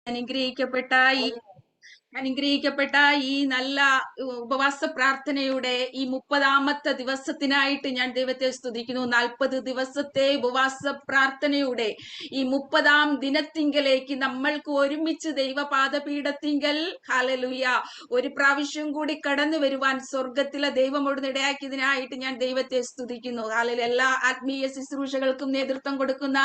അനുഗ്രഹിക്കപ്പെട്ട ഈ അനുഗ്രഹിക്കപ്പെട്ട ഈ നല്ല ഉപവാസ പ്രാർത്ഥനയുടെ ഈ 30ാമത്തെ ദിവസത്തിനായിട്ട് ഞാൻ ദൈവത്തെ സ്തുതിക്കുന്നു. 40 ദിവസത്തെ ഉപവാസ പ്രാർത്ഥനയുടെ ഈ 30ാം ദിനത്തിങ്കലേക്ക് നമ്മൾക്ക് ഒരുമിച്ച് ദൈവപാദപീഠത്തിങ്കൽ ഹല്ലേലൂയ ഒരു പ്രാവശ്യം കൂടി കടന്നു വരുവാൻ സ്വർഗത്തിലെ ദൈവമോട് ഇടയാക്കിയതിനായിട്ട് ഞാൻ ദൈവത്തെ സ്തുതിക്കുന്നു. ഹല്ലേലൂയ. എല്ലാ ആത്മീയ ശുശ്രൂഷകൾക്കും നേതൃത്വം കൊടുക്കുന്ന,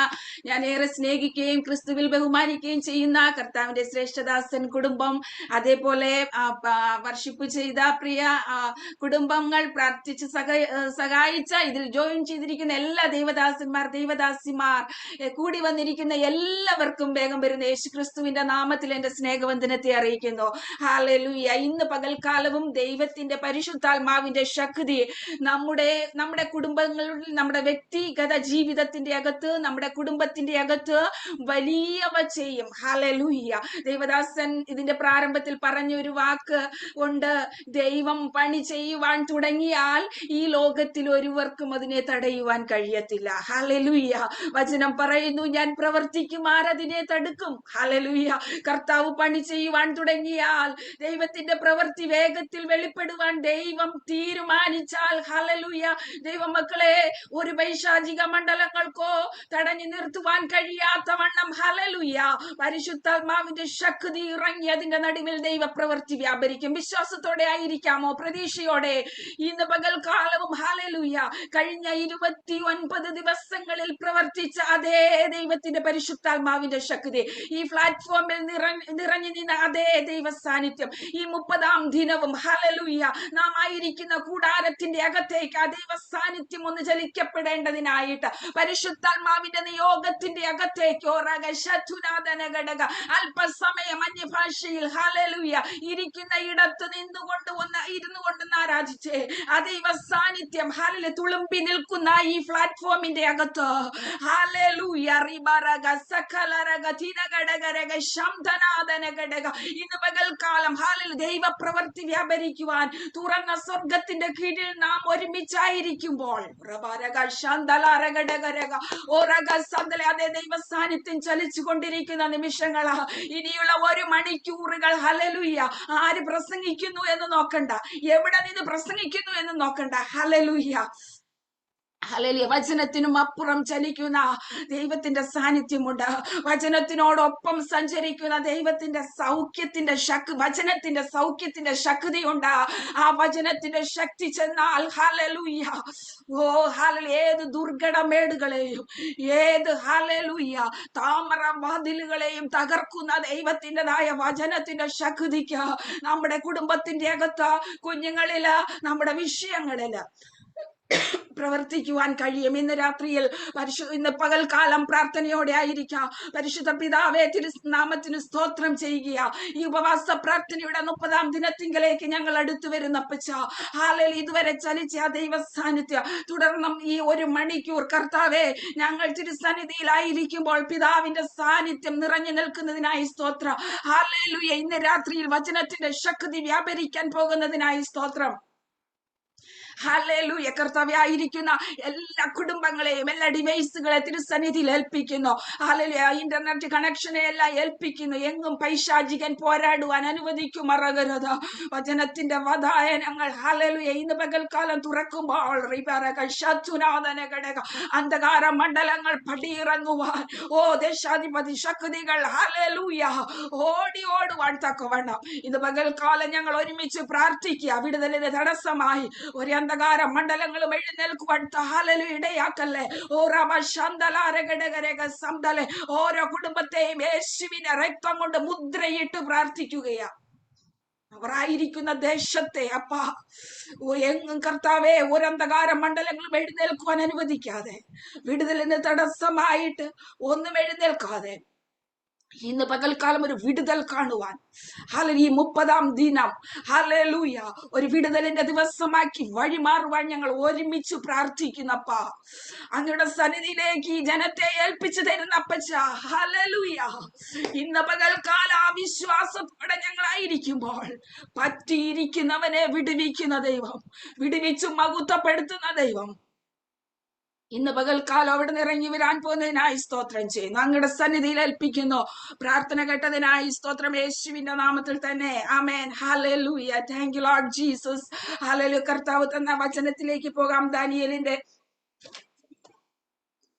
ഞാൻ ഏറെ സ്നേഹിക്കുകയും ക്രിസ്തുവിൽ ബഹുമാനിക്കുകയും ചെയ്യുന്ന കർത്താവിന്റെ ശ്രേഷ്ഠദാസൻ കുടുംബം, അതേപോലെ വർഷിപ്പ് ചെയ്ത പ്രിയ കുടുംബങ്ങൾ, പ്രാർത്ഥിച്ച് സഹായിച്ച, ഇതിൽ ജോയിൻ ചെയ്തിരിക്കുന്ന എല്ലാ ദൈവദാസന്മാർ, ദൈവദാസിമാർ, കൂടി വന്നിരിക്കുന്ന എല്ലാവർക്കും വേഗം വരുന്ന യേശുക്രിസ്തുവിന്റെ നാമത്തിൽ എന്റെ സ്നേഹവന്ദനത്തെ അറിയിക്കുന്നു. ഹല്ലേലൂയ. ഇന്ന് പകൽക്കാലവും ദൈവത്തിന്റെ പരിശുദ്ധാത്മാവിന്റെ ശക്തി നമ്മുടെ കുടുംബങ്ങളിൽ, നമ്മുടെ വ്യക്തിഗത ജീവിതത്തിന്റെ അകത്ത്, നമ്മുടെ കുടുംബത്തിന്റെ അകത്ത് വലിയവ ചെയ്യും. ഹല്ലേലൂയ. ദൈവദാസൻ ഇതിന്റെ പ്രാരംഭത്തിൽ പറഞ്ഞ ഒരു വാക്ക് ഉണ്ട്: ദൈവം പണി ചെയ്യുവാൻ തുടങ്ങിയാൽ ഈ ലോകത്തിൽ ഒരുവർക്കും അതിനെ തടയുവാൻ കഴിയത്തില്ല. ഹല്ലേലൂയ. വചനം പറയുന്നു, ഞാൻ പ്രവർത്തിക്കും, ആരതിനെ തടുക്കും? ഹല്ലേലൂയ. കർത്താവ് പണി ചെയ്യുവാൻ തുടങ്ങിയാൽ, ദൈവത്തിന്റെ പ്രവൃത്തി വേഗത്തിൽ വെളിപ്പെടുവാൻ ദൈവം തീരുമാനിച്ചാൽ, ഹല്ലേലൂയ, ദൈവമക്കളെ, ഒരു പൈശാചിക മണ്ഡലങ്ങൾക്കോ തടഞ്ഞു നിർത്തുവാൻ കഴിയാത്ത വണ്ണം, ഹല്ലേലൂയ, പരിശുദ്ധാത്മാവിന്റെ ശക്തി ഇറങ്ങി അതിന്റെ നടുവിൽ ദൈവപ്രവൃത്തി വ്യാപരിക്കും. വിശ്വാസത്തോടെ ആയിരിക്കാമോ? പ്രതീക്ഷയോടെ ഇന്ന് പകൽക്കാലവും ഹല്ലേലൂയ കഴിഞ്ഞ 29 ദിവസങ്ങളിൽ പ്രവർത്തിച്ച അതേ ദൈവത്തിന്റെ പരിശുദ്ധാത്മാവിന്റെ ശക്തി, ഈ പ്ലാറ്റ്ഫോമിൽ നിറഞ്ഞു നിന്ന അതേ ദൈവ സാന്നിധ്യം ഈ 30ാം ദിനവും ഹല്ലേലൂയ നാം ആയിരിക്കുന്ന കൂടാരത്തിന്റെ അകത്തേക്ക് ആ ദൈവ സാന്നിധ്യം ഒന്ന് ചലിക്കപ്പെടേണ്ടതിനായിട്ട്, പരിശുദ്ധാത്മാവിന്റെ നിയോഗത്തിന്റെ അകത്തേക്ക് അല്പസമയം അന്യഭാഷയിൽ ഹല്ലേലൂയ ഇരിക്കുന്ന ഇടത്ത് ഇരുന്നു കൊണ്ടൊന്ന് ആരാധിച്ചേ. ആ ദൈവ സാന്നിധ്യം ഹല്ലേലൂയ തുളുമ്പി നിൽക്കുന്ന ഈ പ്ലാറ്റ്ഫോമിന്റെ അകത്ത് ഹല്ലേലൂയ ഇന്ന് പകൽക്കാലം ഹല്ലേലൂയ ദൈവ പ്രവൃത്തി വ്യാപരിക്കുവാൻ തുറന്ന സ്വർഗത്തിന്റെ കീഴിൽ നാം ഒരുമിച്ചായിരിക്കുമ്പോൾ അതേ ദൈവ സാന്നിധ്യം ചലിച്ചു കൊണ്ടിരിക്കുന്ന നിമിഷങ്ങളാ. ഇനിയുള്ള 1 മണിക്കൂറുകൾ ഹല്ലേലൂയ ആര് പ്രസംഗിക്കുന്നു എന്ന് നോക്കണ്ട, എവിടെ നിന്ന് പ്രസംഗിക്കുന്നു എന്ന് നോക്കണ്ട. Hallelujah hallelujah. വചനത്തിനും അപ്പുറം ചലിക്കുന്ന ദൈവത്തിന്റെ സാന്നിധ്യമുണ്ട്. വചനത്തിനോടൊപ്പം സഞ്ചരിക്കുന്ന ദൈവത്തിന്റെ വചനത്തിന്റെ സൗഖ്യത്തിന്റെ ശക്തിയുണ്ട്. ആ വചനത്തിന്റെ ശക്തി ചെന്നാൽ ഹല്ലേലൂയ, ഓ ഹല്ലേലൂയ, ഏത് ദുർഘടമേടുകളെയും, ഏത് ഹല്ലേലൂയ താമര വാതിലുകളെയും തകർക്കുന്ന ദൈവത്തിൻ്റെതായ വചനത്തിന്റെ ശക്തിക്ക് നമ്മുടെ കുടുംബത്തിന്റെ അകത്ത്, കുഞ്ഞുങ്ങളില്, നമ്മുടെ വിഷയങ്ങളില് പ്രവർത്തിക്കുവാൻ കഴിയും. ഇന്ന് രാത്രിയിൽ ഇന്ന് പകൽക്കാലം പ്രാർത്ഥനയോടെ ആയിരിക്കാം. പരിശുദ്ധ പിതാവേ, തിരുനാമത്തിന് സ്തോത്രം ചെയ്യുക. ഈ ഉപവാസ പ്രാർത്ഥനയുടെ 30ാം ദിനത്തിങ്കിലേക്ക് ഞങ്ങൾ അടുത്തു വരുന്നപ്പച്ച ഹല്ലേലൂയ ഇതുവരെ ചലിച്ച ആ ദൈവ സാന്നിധ്യം തുടർന്നും ഈ 1 മണിക്കൂർ കർത്താവേ ഞങ്ങൾ തിരുസന്നിധിയിലായിരിക്കുമ്പോൾ പിതാവിന്റെ സാന്നിധ്യം നിറഞ്ഞു നിൽക്കുന്നതിനായി സ്തോത്രം. ഹല്ലേലൂയ. ഇന്ന് രാത്രിയിൽ വചനത്തിന്റെ ശക്തി വ്യാപരിക്കാൻ പോകുന്നതിനായി സ്തോത്രം. ഹല്ലേലൂയ. കർത്താവേ, ആയിരിക്കുന്ന എല്ലാ കുടുംബങ്ങളെയും, എല്ലാ ഡിവൈസുകളെ തിരുസന്നിധിയിൽ ഏൽപ്പിക്കുന്നു. ഹല്ലേലൂയ. ഇന്റർനെറ്റ് കണക്ഷനെ എല്ലാം ഏൽപ്പിക്കുന്നു. എങ്ങും പൈശാചികൻ പോരാടുവാൻ അനുവദിക്കുമറകരുത്. വചനത്തിന്റെ വധായനങ്ങൾ ഹല്ലേലൂയ ഇന്ന് പകൽക്കാലം തുറക്കുമ്പോൾ അന്ധകാര മണ്ഡലങ്ങൾ പടിയിറങ്ങുവാൻ, ഓ ദേശാധിപതി ശക്തികൾ ഹല്ലേലൂയ ഓടുവാൻ തക്കവണ്ണം ഇന്ന് പകൽക്കാലം ഞങ്ങൾ ഒരുമിച്ച് പ്രാർത്ഥിക്കുക. വിടുതലിന് തടസ്സമായി ഒരു അന്ധകാര മണ്ഡലങ്ങളും എഴുന്നേൽക്കുവാൻ ഹല്ലേലൂയ ഇടയാക്കല്ലേ. ഓരോ കുടുംബത്തെയും യേശുവിന്റെ രക്തം കൊണ്ട് മുദ്രയിട്ട് പ്രാർത്ഥിക്കുകയാ. അവരായിരിക്കുന്ന ദേശത്തെ അപ്പാ എങ്ങും കർത്താവേ ഒരു അന്ധകാര മണ്ഡലങ്ങളും എഴുന്നേൽക്കുവാൻ അനുവദിക്കാതെ, വിടുതലിന് തടസ്സമായിട്ട് ഒന്നും എഴുന്നേൽക്കാതെ ഇന്ന് പകൽക്കാലം ഒരു വിടുതൽ കാണുവാൻ ഹല്ലേലൂയ 30ാം ദിനം ഹല്ലേലൂയ ഒരു വിടുതലിന്റെ ദിവസമാക്കി വഴിമാറുവാൻ ഞങ്ങൾ ഒരുമിച്ച് പ്രാർത്ഥിക്കുന്നപ്പാ. അങ്ങയുടെ സന്നിധിയിലേക്ക് ഈ ജനത്തെ ഏൽപ്പിച്ചു തരുന്നപ്പച്ച ഹല്ലേലൂയ. ഇന്ന് പകൽക്കാലം ആ വിശ്വാസത്തോടെ ഞങ്ങളായിരിക്കുമ്പോൾ പറ്റിയിരിക്കുന്നവനെ വിടുവിക്കുന്ന ദൈവം, വിടുവിച്ചു മഹത്വപ്പെടുത്തുന്ന ദൈവം, ഇന്ന് പകൽക്കാലം അവിടെ നിന്ന് ഇറങ്ങി വരാൻ പോകുന്നതിനായി സ്തോത്രം ചെയ്യുന്നു. അങ്ങയുടെ സന്നിധിയിൽ ഏൽപ്പിക്കുന്നു. പ്രാർത്ഥന കേട്ടതിനായി സ്തോത്രം യേശുവിന്റെ നാമത്തിൽ തന്നെ. ആമേൻ. ഹല്ലേലൂയ. Thank you Lord Jesus. ഹല്ലേലൂയ. കർത്താവ് തന്ന വചനത്തിലേക്ക് പോകാം.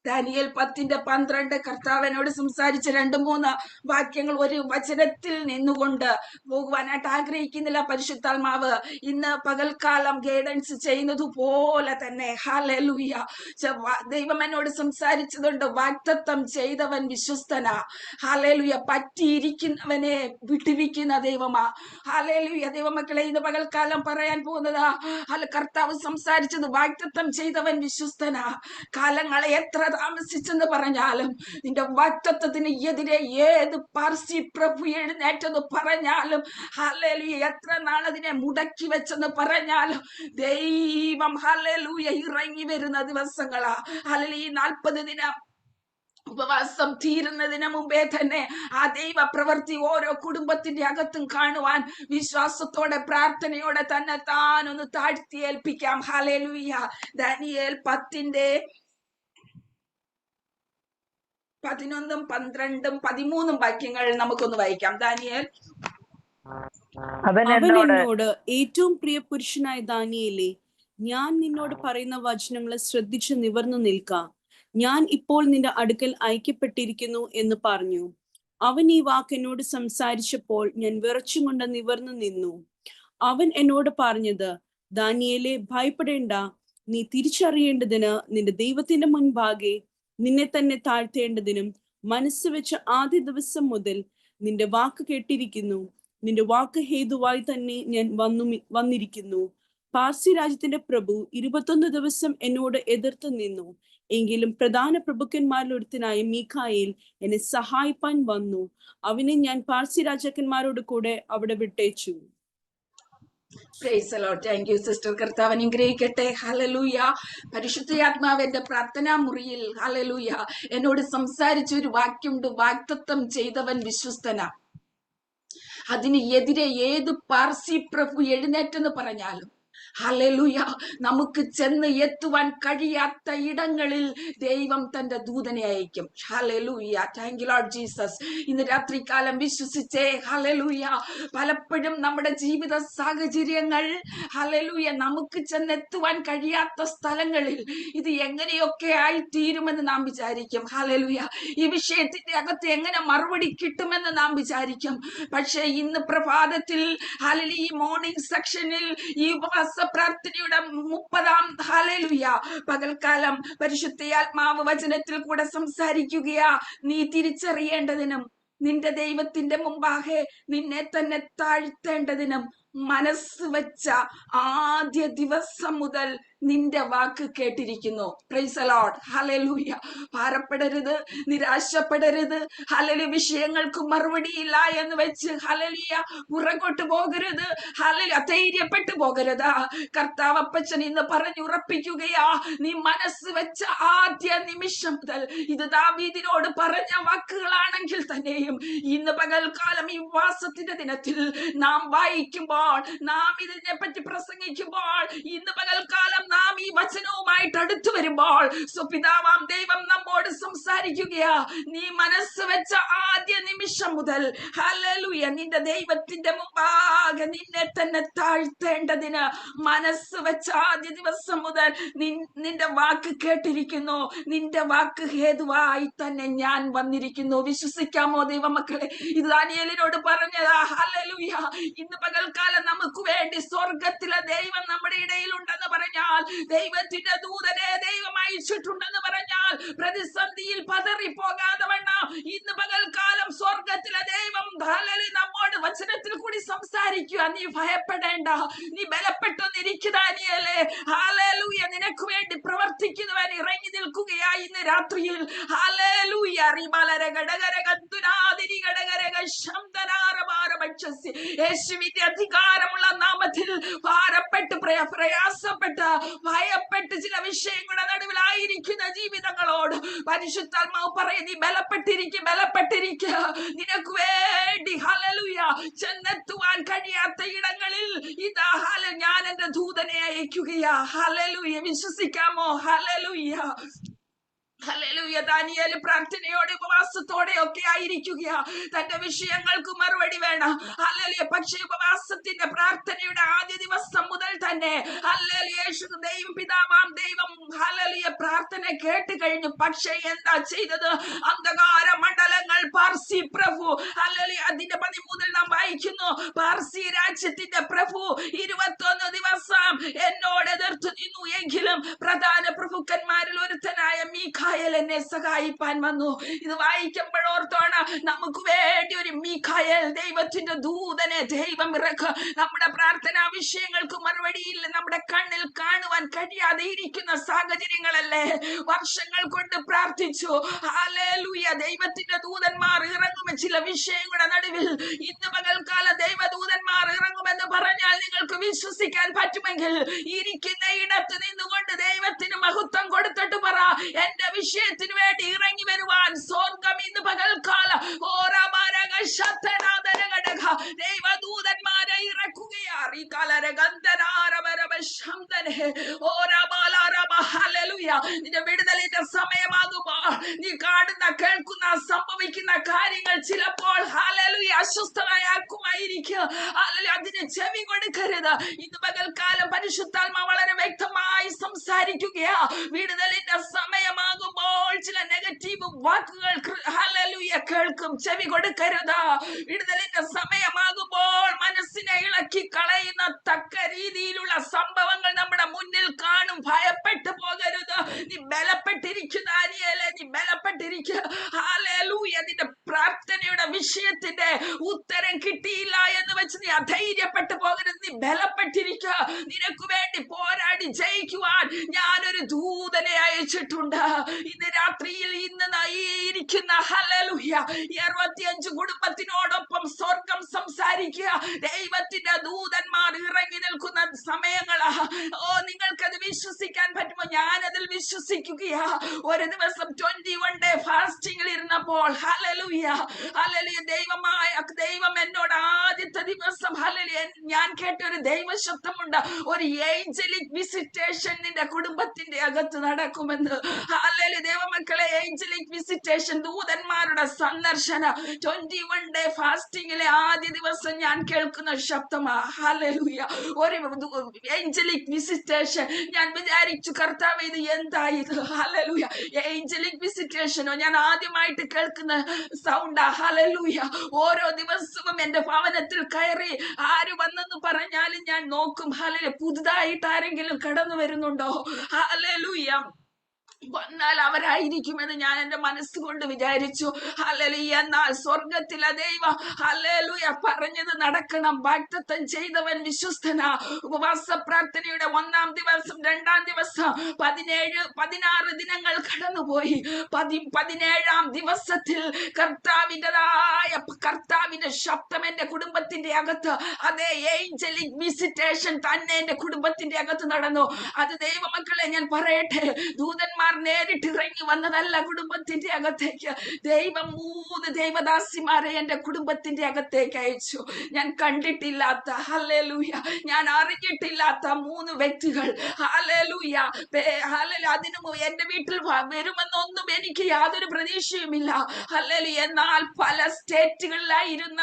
ദാനിയേൽ 10:12 കർത്താവിനോട് സംസാരിച്ച 2-3 വാക്യങ്ങൾ ഒരു വചനത്തിൽ നിന്നുകൊണ്ട് പോകുവാനായിട്ട് ആഗ്രഹിക്കുന്നില്ല പരിശുദ്ധാത്മാവ്. ഇന്ന് പകൽക്കാലം ഗൈഡൻസ് ചെയ്യുന്നത് പോലെ തന്നെ ഹല്ലേലൂയ ദൈവം എന്നോട് സംസാരിച്ചതുണ്ട്. വാഗ്ദത്തം ചെയ്തവൻ വിശ്വസ്തനാ. ഹല്ലേലൂയ. പറ്റിയിരിക്കുന്നവനെ വിടുവിക്കുന്ന ദൈവമാ. ഹല്ലേലൂയ. ദൈവമക്കളെ, ഇന്ന് പകൽക്കാലം പറയാൻ പോകുന്നതാ. കർത്താവ് സംസാരിച്ചത് വാഗ്ദത്തം ചെയ്തവൻ വിശ്വസ്തനാ. കാലങ്ങളെ എത്ര താമസിച്ചെന്ന് പറഞ്ഞാലും നിന്റെ വാഗ്ദത്തത്തിന് എതിരെ ഏത് പാർസി പ്രഭു എഴുന്നേറ്റെന്ന് പറഞ്ഞാലും ഹല്ലേലൂയ എത്ര നാളതിനെ മുടക്കി വെച്ചെന്ന് പറഞ്ഞാലും ദൈവം ഹല്ലേലൂയ ഇറങ്ങി വരുന്ന ദിവസങ്ങളാ. ഹല്ലേലൂയ 40 ദിനം ഉപവാസം തീരുന്നതിന് മുമ്പേ തന്നെ ആ ദൈവ പ്രവൃത്തി ഓരോ കുടുംബത്തിന്റെ അകത്തും കാണുവാൻ വിശ്വാസത്തോടെ പ്രാർത്ഥനയോടെ തന്നെ താനൊന്ന് താഴ്ത്തി ഏൽപ്പിക്കാം. ഹല്ലേലൂയ. ദാനിയേൽ 10:11, 12, 13 വാക്യങ്ങൾ നമുക്കൊന്ന് വായിക്കാം. ദാനിയേൽ. അവൻ എന്നോട്, ഏറ്റവും പ്രിയ പുരുഷനായ ദാനിയേലേ, ഞാൻ നിന്നോട് പറയുന്ന വചനങ്ങളെ ശ്രദ്ധിച്ചു നിവർന്നു നിൽക്കാം. ഞാൻ ഇപ്പോൾ നിന്റെ അടുക്കൽ അയക്കപ്പെട്ടിരിക്കുന്നു എന്ന് പറഞ്ഞു. അവൻ ഈ വാക്ക് എന്നോട് സംസാരിച്ചപ്പോൾ ഞാൻ വിറച്ചുകൊണ്ട് നിവർന്നു നിന്നു. അവൻ എന്നോട് പറഞ്ഞത്, ദാനിയേലേ, ഭയപ്പെടേണ്ട. നീ തിരിച്ചറിയേണ്ടതിന് നിന്റെ ദൈവത്തിന്റെ മുൻപാകെ നിന്നെ തന്നെ താഴ്ത്തേണ്ടതിനും മനസ്സ് വെച്ച ആദ്യ ദിവസം മുതൽ നിന്റെ വാക്ക് കേട്ടിരിക്കുന്നു. നിന്റെ വാക്ക് ഹേതുവായി തന്നെ ഞാൻ വന്നിരിക്കുന്നു. പാർസി രാജ്യത്തിന്റെ പ്രഭു 21 ദിവസം എന്നോട് എതിർത്ത് നിന്നു. എങ്കിലും പ്രധാന പ്രഭുക്കന്മാരിൽ ഒരുത്തനായ മീഖായേൽ എന്നെ സഹായിപ്പാൻ വന്നു. അവനെ ഞാൻ പാർസി രാജാക്കന്മാരോട് കൂടെ അവിടെ വിട്ടേച്ചു. Praise the Lord. Thank you sister. കർത്താവ് അനുഗ്രഹിക്കട്ടെ. ഹല്ലേലൂയ. പരിശുദ്ധാത്മാവിന്റെ പ്രാർത്ഥനാ മുറിയിൽ ഹല്ലേലൂയ എന്നോട് സംസാരിച്ച ഒരു വാക്യമുണ്ട്. വാഗ്ദത്തം ചെയ്തവൻ വിശ്വസ്തനാ. അതിന് എതിരെ ഏത് പാർസി പ്രഭു എഴുന്നേറ്റെന്ന് പറഞ്ഞാലും ഹല്ലേലൂയ നമുക്ക് ചെന്ന് എത്തുവാൻ കഴിയാത്ത ഇടങ്ങളിൽ ദൈവം തന്റെ ദൂതനെ അയക്കും. Hallelujah. Thank you Lord Jesus. ഇന്ന് രാത്രികാലം വിശ്വസിച്ചേ. ഹല്ലേലൂയ. പലപ്പോഴും നമ്മുടെ ജീവിത സാഹചര്യങ്ങൾ ഹല്ലേലൂയ നമുക്ക് ചെന്നെത്തുവാൻ കഴിയാത്ത സ്ഥലങ്ങളിൽ ഇത് എങ്ങനെയൊക്കെ ആയിത്തീരുമെന്ന് നാം വിചാരിക്കും. ഹല്ലേലൂയ. ഈ വിഷയത്തിന്റെ അകത്ത് എങ്ങനെ മറുപടി കിട്ടുമെന്ന് നാം വിചാരിക്കും. പക്ഷേ ഇന്ന് പ്രഭാതത്തിൽ ഹല്ലേലൂയ ഈ മോർണിംഗ് സെക്ഷനിൽ ഈ പ്രാർത്ഥനയുടെ 30-ാം ഹല്ലേലൂയ പകൽക്കാലം പരിശുദ്ധാത്മാവ് വചനത്തിൽ കൂടെ സംസാരിക്കുകയാ. നീ തിരിച്ചറിയേണ്ടതിനും നിന്റെ ദൈവത്തിന്റെ മുമ്പാകെ നിന്നെ തന്നെ താഴ്ത്തേണ്ടതിനും മനസ്സ് വെച്ച ആദ്യ ദിവസം മുതൽ നിന്റെ വാക്ക് കേട്ടിരിക്കുന്നു. Praise the Lord. ഹല്ലേലൂയ. ഭാരപ്പെടരുത്, നിരാശപ്പെടരുത്. ഹല്ലേലൂയ. വിഷയങ്ങൾക്ക് മറുപടിയില്ല എന്ന് വെച്ച് ഹല്ലേലൂയ പുറകോട്ട് പോകരുത്. ഹല്ലേലൂയ. ധൈര്യപ്പെട്ടു പോകരുത്. കർത്താവ് അപ്പച്ചൻ ഇന്ന് പറഞ്ഞുറപ്പിക്കുകയാ. നീ മനസ്സ് വെച്ച ആദ്യ നിമിഷം മുതൽ ഇത് ദാവീദിനോട് പറഞ്ഞ വാക്കുകളാണെങ്കിൽ തന്നെയും ഇന്ന് പകൽക്കാലം ഈ ഉപവാസത്തിന്റെ ദിനത്തിൽ നാം വായിക്കുമ്പോൾ, നാം ഇതിനെ പറ്റി പ്രസംഗിക്കുമ്പോൾ, ഇന്ന് പകൽക്കാലം നാം ഈ വചനവുമായിട്ട് അടുത്തു വരുമ്പോൾ സുപിതാവാം ദൈവം നമ്മോട് സംസാരിക്കുകയാ. നീ മനസ്സ് വെച്ച ആദ്യ നിമിഷം മുതൽ ഹല്ലേലൂയ നിന്റെ ദൈവത്തിന്റെ മുമ്പാകെ നിന്നെ തന്നെ താഴ്ത്തേണ്ടതിന് മനസ്സ് വെച്ച ആദ്യ ദിവസം മുതൽ നിന്റെ വാക്ക് കേട്ടിരിക്കുന്നു. നിന്റെ വാക്ക് ഹേതുവായി തന്നെ ഞാൻ വന്നിരിക്കുന്നു. വിശ്വസിക്കാമോ ദൈവമക്കളെ? ഇത് ദാനിയേലിനോട് പറഞ്ഞതാ. ഹല്ലേലൂയ. ഇന്ന് പകൽക്കാലം നമുക്ക് വേണ്ടി സ്വർഗത്തിലെ ദൈവം നമ്മുടെ ഇടയിൽ ഉണ്ടെന്ന് പറഞ്ഞാൽ, ദൈവത്തിന്റെ ദൂതനെ ദൈവം അയച്ചിട്ടുണ്ടെന്ന് പറഞ്ഞാൽ, പ്രതിസന്ധിയിൽ പതറിപ്പോകാതെ വണ്ണം ഇന്ന് പകൽക്കാലം സ്വർഗത്തിലെ ദൈവം നമ്മോട് വചനത്തിൽ കൂടി സംസാരിക്കുക. നീ ഭയപ്പെടേണ്ട, നീ ബലപ്പെട്ടൊന്നിരിക്കുക ദാനിയേലേ. ഹല്ലേലൂയ. നിനക്ക് വേണ്ടി പ്രവർത്തിക്കുന്നവൻ ഇറങ്ങി നിൽക്കുകയായി ഇന്ന് രാത്രിയിൽ. ഹല്ലേലൂയ. യേശുവിന്റെ അധികാരമുള്ള നാമത്തിൽ ഭാരപ്പെട്ട് പ്രയാസപ്പെട്ട് ഭയപ്പെട്ട് ചില വിഷയങ്ങളുടെ നടുവിലായിരിക്കുന്ന ജീവിതങ്ങളോട് പരിശുദ്ധാത്മാവ് പറയും, നീ ബലപ്പെട്ടിരിക്കുക. നിനക്ക് വേണ്ടി ഹല്ലേലൂയ ചെന്നെത്തുവാൻ കഴിയാത്ത ഇടങ്ങളിൽ ഇതാ ഞാൻ എന്റെ ദൂതനെ അയക്കുകയാ. ഹല്ലേലൂയ. വിശ്വസിക്കാമോ? ഹല്ലേലൂയ. ഹല്ലേലൂയ. ദാനിയേൽ പ്രാർത്ഥനയോടെ ഉപവാസത്തോടെ ഒക്കെ ആയിരിക്കുകയാ. തന്റെ വിഷയങ്ങൾക്ക് മറുപടി വേണം. ഹല്ലേലൂയ. പക്ഷേ ഉപവാസത്തിന്റെ പ്രാർത്ഥനയുടെ ആദ്യ ദിവസം മുതൽ തന്നെ ഹല്ലേലൂയ ദൈവം പിതാവാം ദൈവം ഹല്ലേലൂയ പ്രാർത്ഥന കേട്ട് കഴിഞ്ഞു. പക്ഷേ എന്താ ചെയ്തത്? അന്ധകാര മണ്ഡലങ്ങൾ പാർസി പ്രഭു ഹല്ലേലൂയ അതിന്റെ 13 നാം വായിക്കുന്നു. പാർസി രാജ്യത്തിന്റെ പ്രഭു 21 ദിവസം എന്നോട് എതിർത്ത് നിന്നു. എങ്കിലും പ്രധാന പ്രഭുക്കന്മാരിൽ ഒരുത്തനായ മീഖായേൽ എന്നെ സഹായിപ്പാൻ വന്നു. ഇത് വായിക്കുമ്പോഴോർത്താണ് നമുക്ക് വേണ്ടി ഒരു മീഖായേൽ ദൈവത്തിന്റെ ദൂതനെ ദൈവം ഇറക്കുക. നമ്മുടെ പ്രാർത്ഥനാ വിഷയങ്ങൾക്ക് മറുപടിയില്ല. നമ്മുടെ കണ്ണിൽ കാണുവാൻ കഴിയാതെ ഇരിക്കുന്ന സാഹചര്യങ്ങളല്ലേ? വർഷങ്ങൾ കൊണ്ട് പ്രാർത്ഥിച്ചു. ഹല്ലേലൂയ. ദൈവത്തിന്റെ ദൂതന്മാർ ഇറങ്ങും ചില വിഷയങ്ങളുടെ നടുവിൽ. ഇന്ന് പകൽക്കാല ദൈവദൂതന്മാർ ഇറങ്ങുമെന്ന് പറഞ്ഞാൽ നിങ്ങൾക്ക് വിശ്വസിക്കാൻ പറ്റുമെങ്കിൽ ഇരിക്കുന്ന ഇടത്ത് നിന്നുകൊണ്ട് ദൈവത്തിന് മഹത്വം കൊടുത്തിട്ട് പറ, എന്റെ വിഷയത്തിന് വേണ്ടി ഇറങ്ങി വരുവാൻ സ്വർഗം ഇന്ന് പകൽക്കാല ദൈവദൂതന്മാരെ ഇറക്കുകയാണ്. നിന്റെ വിടുതലിന്റെ സമയമാകുമ്പോൾ നീ കാണുന്ന കേൾക്കുന്ന സംഭവിക്കുന്ന കാര്യങ്ങൾ ചിലപ്പോൾ അസ്വസ്ഥതയാക്കുമായിരിക്കും. അതിന് ചെവി കൊടുക്കരുത്. ഇന്ന് പകൽക്കാലം പരിശുദ്ധാത്മാ വളരെ വ്യക്തമായി സംസാരിക്കുകയാ. വിടുതലിന്റെ സമയമാകുമ്പോൾ ചില നെഗറ്റീവ് വാക്കുകൾ കേൾക്കും. ചെവി കൊടുക്കരുത്. വിടുതലിന്റെ സമയമാകുമ്പോൾ മനസ്സിനെ ഇളക്കി കളയുന്ന തക്ക രീതിയിലുള്ള സംഭവങ്ങൾ നമ്മുടെ മുന്നിൽ കാണും. ഭയപ്പെട്ടു പോകരുത്. നീ ബലപ്പെട്ടിരിക്കുന്ന ദാനിയേലേ, നീ ബലപ്പെട്ടിരിക്കുക. ഹല്ലേലൂയ. നിന്റെ പ്രാർത്ഥനയുടെ വിഷയത്തിന്റെ ഉത്തരം കിട്ടിയില്ല എന്ന് വെച്ച് നീ അധൈര്യപ്പെട്ടു പോകരുത്. നീ ബലപ്പെട്ടിരിക്കുക. നിനക്ക് വേണ്ടി പോരാടി ജയിക്കുവാൻ ഞാനൊരു ദൂതനെ അയച്ചിട്ടുണ്ട്. ഇന്ന് രാത്രിയിൽ ഇന്ന് ഇരിക്കുന്ന ഹല്ലേലൂയ 65 കുടുംബത്തിനോടൊപ്പം സ്വർഗം സംസാരിക്കുക. ദൈവത്തിന്റെ ദൂതന്മാർ ഇറങ്ങി നിൽക്കുന്ന സമയങ്ങളാ. നിങ്ങൾക്കത് വിശ്വസിക്കാൻ പറ്റുമോ? ഞാനതിൽ വിശ്വസിക്കുകയാ. ഒരു ദിവസം 21 ഡേ ഫാസ്റ്റിംഗിൽ ഇരുന്നപ്പോൾ ഹല്ലേലൂയ ദൈവം എന്നോട് ആദ്യത്തെ ദിവസം ഹല്ലേലൂയ ഞാൻ കേട്ട ഒരു ദൈവശബ്ദമുണ്ട്. ഒരു ഏഞ്ചലിക് വിസിറ്റേഷൻ നിന്റെ കുടുംബത്തിന്റെ അകത്ത് നടക്കുമെന്ന്. ഹല്ലേലൂയ ദൈവമക്കളെ, ഏഞ്ചലിക് വിസിറ്റേഷൻ, ദൂതന്മാരുടെ സന്ദർശന 21 ഡേ ഫാസ്റ്റിംഗിലെ ആദ്യ ദിവസം ഞാൻ കേൾക്കുന്ന ശബ്ദമാ. ഹല്ലേലൂയ ഒരു ഏഞ്ചലിക് വിസിറ്റേഷൻ. ഞാൻ വിചാരിച്ചു, കർത്താവേ ഇത് എന്തായത്? Hallelujah angelic വിസിറ്റേഷനോ? ഞാൻ ആദ്യമായിട്ട് കേൾക്കുന്ന സൗണ്ടാ. ഹല്ലേലൂയ ഓരോ ദിവസവും എന്റെ ഭവനത്തിൽ കയറി ആര് വന്നെന്ന് പറഞ്ഞാലും ഞാൻ നോക്കും. ഹല്ലേലൂയ പുതുതായിട്ട് ആരെങ്കിലും കടന്നു വരുന്നുണ്ടോ? ഹല്ലേലൂയ വന്നാൽ അവരായിരിക്കുമെന്ന് ഞാൻ എന്റെ മനസ്സുകൊണ്ട് വിചാരിച്ചു. ഹല്ലേലൂയ എന്നാൽ സ്വർഗത്തിലെ ദൈവം ഹല്ലേലൂയ പറഞ്ഞത് നടക്കണം. വാഗ്ദത്തം ചെയ്തവൻ വിശ്വസ്തനാ. ഉപവാസ പ്രാർത്ഥനയുടെ 1-ാം ദിവസം 2-ാം ദിവസം 16 ദിനങ്ങൾ കടന്നുപോയി. 17-ാം ദിവസത്തിൽ കർത്താവിന്റെ ശബ്ദം എന്റെ കുടുംബത്തിന്റെ അകത്ത്, അതേ ഏഞ്ചലിക് വിസിറ്റേഷൻ തന്നെ എന്റെ കുടുംബത്തിന്റെ അകത്ത് നടന്നു. അത് ദൈവമക്കളെ ഞാൻ പറയട്ടെ, ദൂതന്മാർ നേരിട്ട് ഇറങ്ങി വന്നതല്ല കുടുംബത്തിന്റെ അകത്തേക്ക്. ദൈവം 3 ദേവദാസിമാരെ എന്റെ കുടുംബത്തിന്റെ അകത്തേക്ക് അയച്ചു. ഞാൻ കണ്ടിട്ടില്ലാത്ത ഹല്ലേലൂയ, ഞാൻ അറിഞ്ഞിട്ടില്ലാത്ത 3 വ്യക്തികൾ. ഹല്ലേലൂയ അതിനു എന്റെ വീട്ടിൽ വരുമെന്നൊന്നും എനിക്ക് യാതൊരു പ്രതീക്ഷയുമില്ല. ഹല്ലേലൂയ എന്നാൽ പല സ്റ്റേറ്റുകളിലായിരുന്ന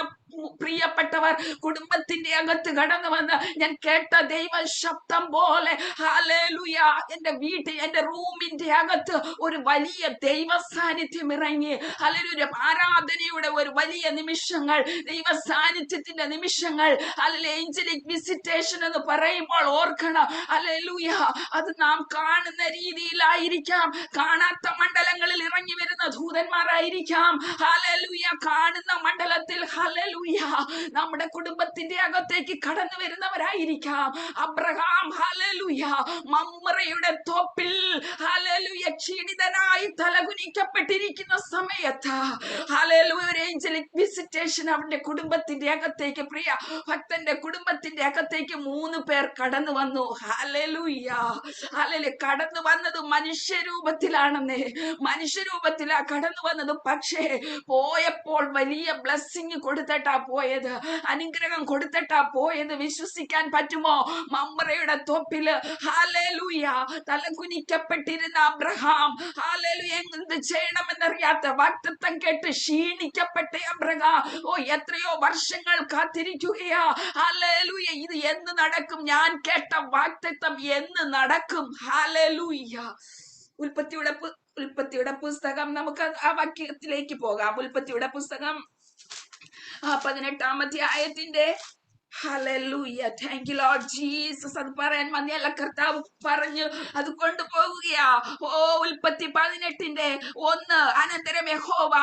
പ്രിയപ്പെട്ടവർ കുടുംബത്തിന്റെ അകത്ത് കടന്നു വന്ന് ഞാൻ കേട്ട ദൈവ ശബ്ദം പോലെ ഹല്ലേലൂയ എന്റെ റൂമിന്റെ അകത്ത് ഒരു വലിയ ദൈവ സാന്നിധ്യം ഇറങ്ങി. ഹല്ലേലൂയ ആരാധനയുടെ ഒരു വലിയ നിമിഷങ്ങൾ, ദൈവ സാന്നിധ്യത്തിന്റെ നിമിഷങ്ങൾ. ഹല്ലേലൂയ ഏഞ്ചലിക് വിസിറ്റേഷൻ എന്ന് പറയുമ്പോൾ ഓർക്കണം, ഹല്ലേലൂയ അത് നാം കാണുന്ന രീതിയിലായിരിക്കാം, കാണാത്ത മണ്ഡലങ്ങളിൽ ഇറങ്ങി വരുന്ന ദൂതന്മാരായിരിക്കാം. ഹല്ലേലൂയ കാണുന്ന മണ്ഡലത്തിൽ ഹല്ലേലൂയ നമ്മുടെ കുടുംബത്തിന്റെ അകത്തേക്ക് കടന്നു വരുന്നവരായിരിക്കാം. അബ്രഹാം ഹല്ലേലൂയ മമ്രയുടെ തോപ്പിൽ ഹല്ലേലൂയ ക്ഷീണിതനായി തലകുനിക്കപ്പെട്ടിരിക്കുന്ന സമയത്ത് ഹല്ലേലൂയ ഒരു ഏഞ്ചലിക് വിസിറ്റേഷൻ അവന്റെ കുടുംബത്തിന്റെ അകത്തേക്ക്, പ്രിയ ഭക്തന്റെ കുടുംബത്തിന്റെ അകത്തേക്ക് 3 പേർ കടന്നു വന്നു. ഹല്ലേലൂയ ഹല്ലേലൂയ കടന്നു വന്നത് മനുഷ്യരൂപത്തിലാണെന്നേ, മനുഷ്യരൂപത്തിലാ കടന്നു വന്നത്. പക്ഷേ പോയപ്പോൾ വലിയ ബ്ലെസ്സിങ് കൊടുത്തിട്ടാ പോയത്, അനുഗ്രഹം കൊടുത്തിട്ടാ പോയത്. വിശ്വസിക്കാൻ പറ്റുമോ? മമ്രയുടെ തോപ്പില് ഹല്ലേലൂയ തലകുനിക്കപ്പെട്ടിരുന്ന അബ്രഹാം, ഹല്ലേലൂയ എന്ത് ചെയ്യണമെന്നറിയാത്ത വാഗ്ദത്തം കേട്ട് ക്ഷീണിക്കപ്പെട്ട അബ്രഹാം എത്രയോ വർഷങ്ങൾ കാത്തിരിക്കുകയാ. ഹല്ലേലൂയ ഇത് എന്ന് നടക്കും? ഞാൻ കേട്ട വാഗ്ദത്തം എന്ന് നടക്കും? ഹല്ലേലൂയ. ഉൽപ്പത്തിയുടെ പുസ്തകം, നമുക്ക് ആ വാക്യത്തിലേക്ക് പോകാം. ഉൽപ്പത്തിയുടെ പുസ്തകം 18-ാം അധ്യായത്തിന്റെ hallelujah thank you Lord Jesus. അത് പറയാൻ വന്നല്ല, കർത്താവ് പറഞ്ഞു അത് കൊണ്ടുപോവുകയാ. ഉൽപ്പത്തി 18:1. അനന്തരം യഹോവ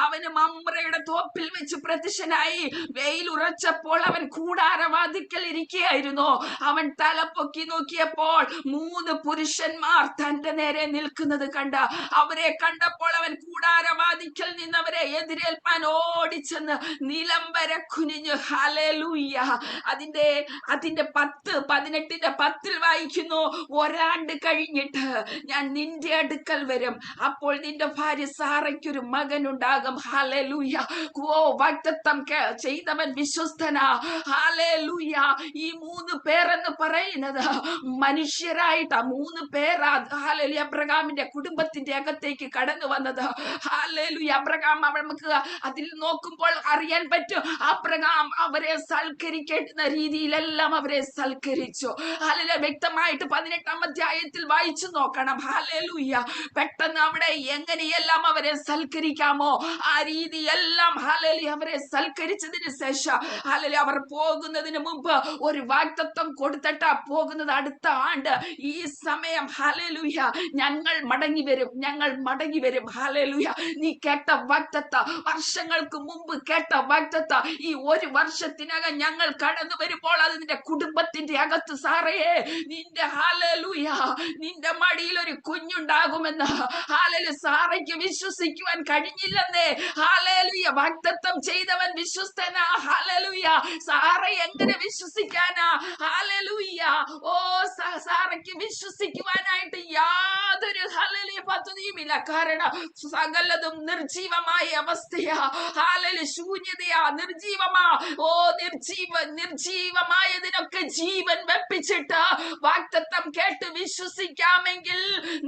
അവന് മമ്രയുടെ തോപ്പിൽ വെച്ച് പ്രത്യക്ഷനായി. വെയിൽ ഉറച്ചപ്പോൾ അവൻ കൂടാരവാതിക്കൽ ഇരിക്കുകയായിരുന്നു. അവൻ തല പൊക്കി നോക്കിയപ്പോൾ 3 പുരുഷന്മാർ തന്റെ നേരെ നിൽക്കുന്നത് കണ്ട. അവരെ കണ്ടപ്പോൾ അവൻ കൂടാരവാതിക്കൽ നിന്നവരെ എതിരേൽപ്പാൻ ഓടിച്ചെന്ന് നിലം വരെ കുനിഞ്ഞു. ഹല്ലേലൂയ. അതിന്റെ 18:10 വായിക്കുന്നു, ഒരാണ്ട് കഴിഞ്ഞിട്ട് ഞാൻ നിന്റെ അടുക്കൽ വരും, അപ്പോൾ നിന്റെ ഭാര്യ സാറയ്ക്കൊരു മകൻ ഉണ്ടാകും. ഹല്ലേലൂയ. വാഗ്ദത്തം ചെയ്തവൻ വിശ്വസ്തനാ. ഹല്ലേലൂയ. ഈ 3 പേരെന്ന് പറയുന്നത് മനുഷ്യരായിട്ടാ. 3 പേരാ ഹല്ലേലൂയ അബ്രഹാമിന്റെ കുടുംബത്തിന്റെ അകത്തേക്ക് കടന്നു വന്നത്. ഹല്ലേലൂയ. അബ്രഹാം നമുക്ക് അതിൽ നോക്കുമ്പോൾ അറിയാൻ പറ്റും, അബ്രഹാം അവരെ സൽക്കരിക്കേണ്ടുന്ന രീതിയിലെല്ലാം അവരെ സൽക്കരിച്ചു. ഹല്ലേലൂയ. വ്യക്തമായിട്ട് 18-ാം അധ്യായത്തിൽ വായിച്ചു നോക്കണം. ഹല്ലേലൂയ. പെട്ടെന്ന് അവിടെ എങ്ങനെയെല്ലാം അവരെ സൽക്കരിക്കാമോ ആ രീതിയെല്ലാം ഹല്ലേലൂയ അവരെ സൽക്കരിച്ചതിന് ശേഷം ഹല്ലേലൂയ അവർ പോകുന്നതിന് മുമ്പ് ഒരു വാഗ്ദത്തം കൊടുത്തിട്ടാ പോകുന്നത്. അടുത്ത ആണ്ട് ഈ സമയം ഹല്ലേലൂയ ഞങ്ങൾ മടങ്ങി വരും. ഹല്ലേലൂയ. നീ കേട്ട വാഗ്ദത്ത, വർഷങ്ങൾക്ക് മുമ്പ് കേട്ട വാഗ്ദത്ത, ഈ 1 വർഷത്തിനകം ഞങ്ങൾ കടന്നു വരുമ്പോൾ അത് നിന്റെ കുടുംബത്തിന്റെ അകത്ത് സാറയെ നിന്റെ ഹല്ലേലൂയ നിന്റെ മടിയിൽ ഒരു കുഞ്ഞുണ്ടാകുമെന്ന് ഹല്ലേലൂയ സാറയ്ക്ക് വിശ്വസിക്കുവാൻ കഴിഞ്ഞില്ലെന്നേ. ഹല്ലേലൂയ. വാഗ്ദത്തം ചെയ്തവൻ വിശ്വസ്തനാ. ഹല്ലേലൂയ. സാറ എങ്ങനെ വിശ്വസിക്കാനാ? ഹല്ലേലൂയ. സാറയ്ക്ക് വിശ്വസിക്കുവാനായിട്ട് യാതൊരു ഹല്ലേലൂയ പദ്ധതിയുമില്ല. കാരണം സകലതും നിർജീവമായ അവസ്ഥയാ. ഹല്ലേലൂയ. ശൂന്യതയാ, നിർജീവമാ. നിർജീവമായതിനൊക്കെ ജീവൻ വെപ്പിച്ചിട്ട് വാഗ്ദത്തം കേട്ട് വിശ്വസിക്കാമെങ്കിൽ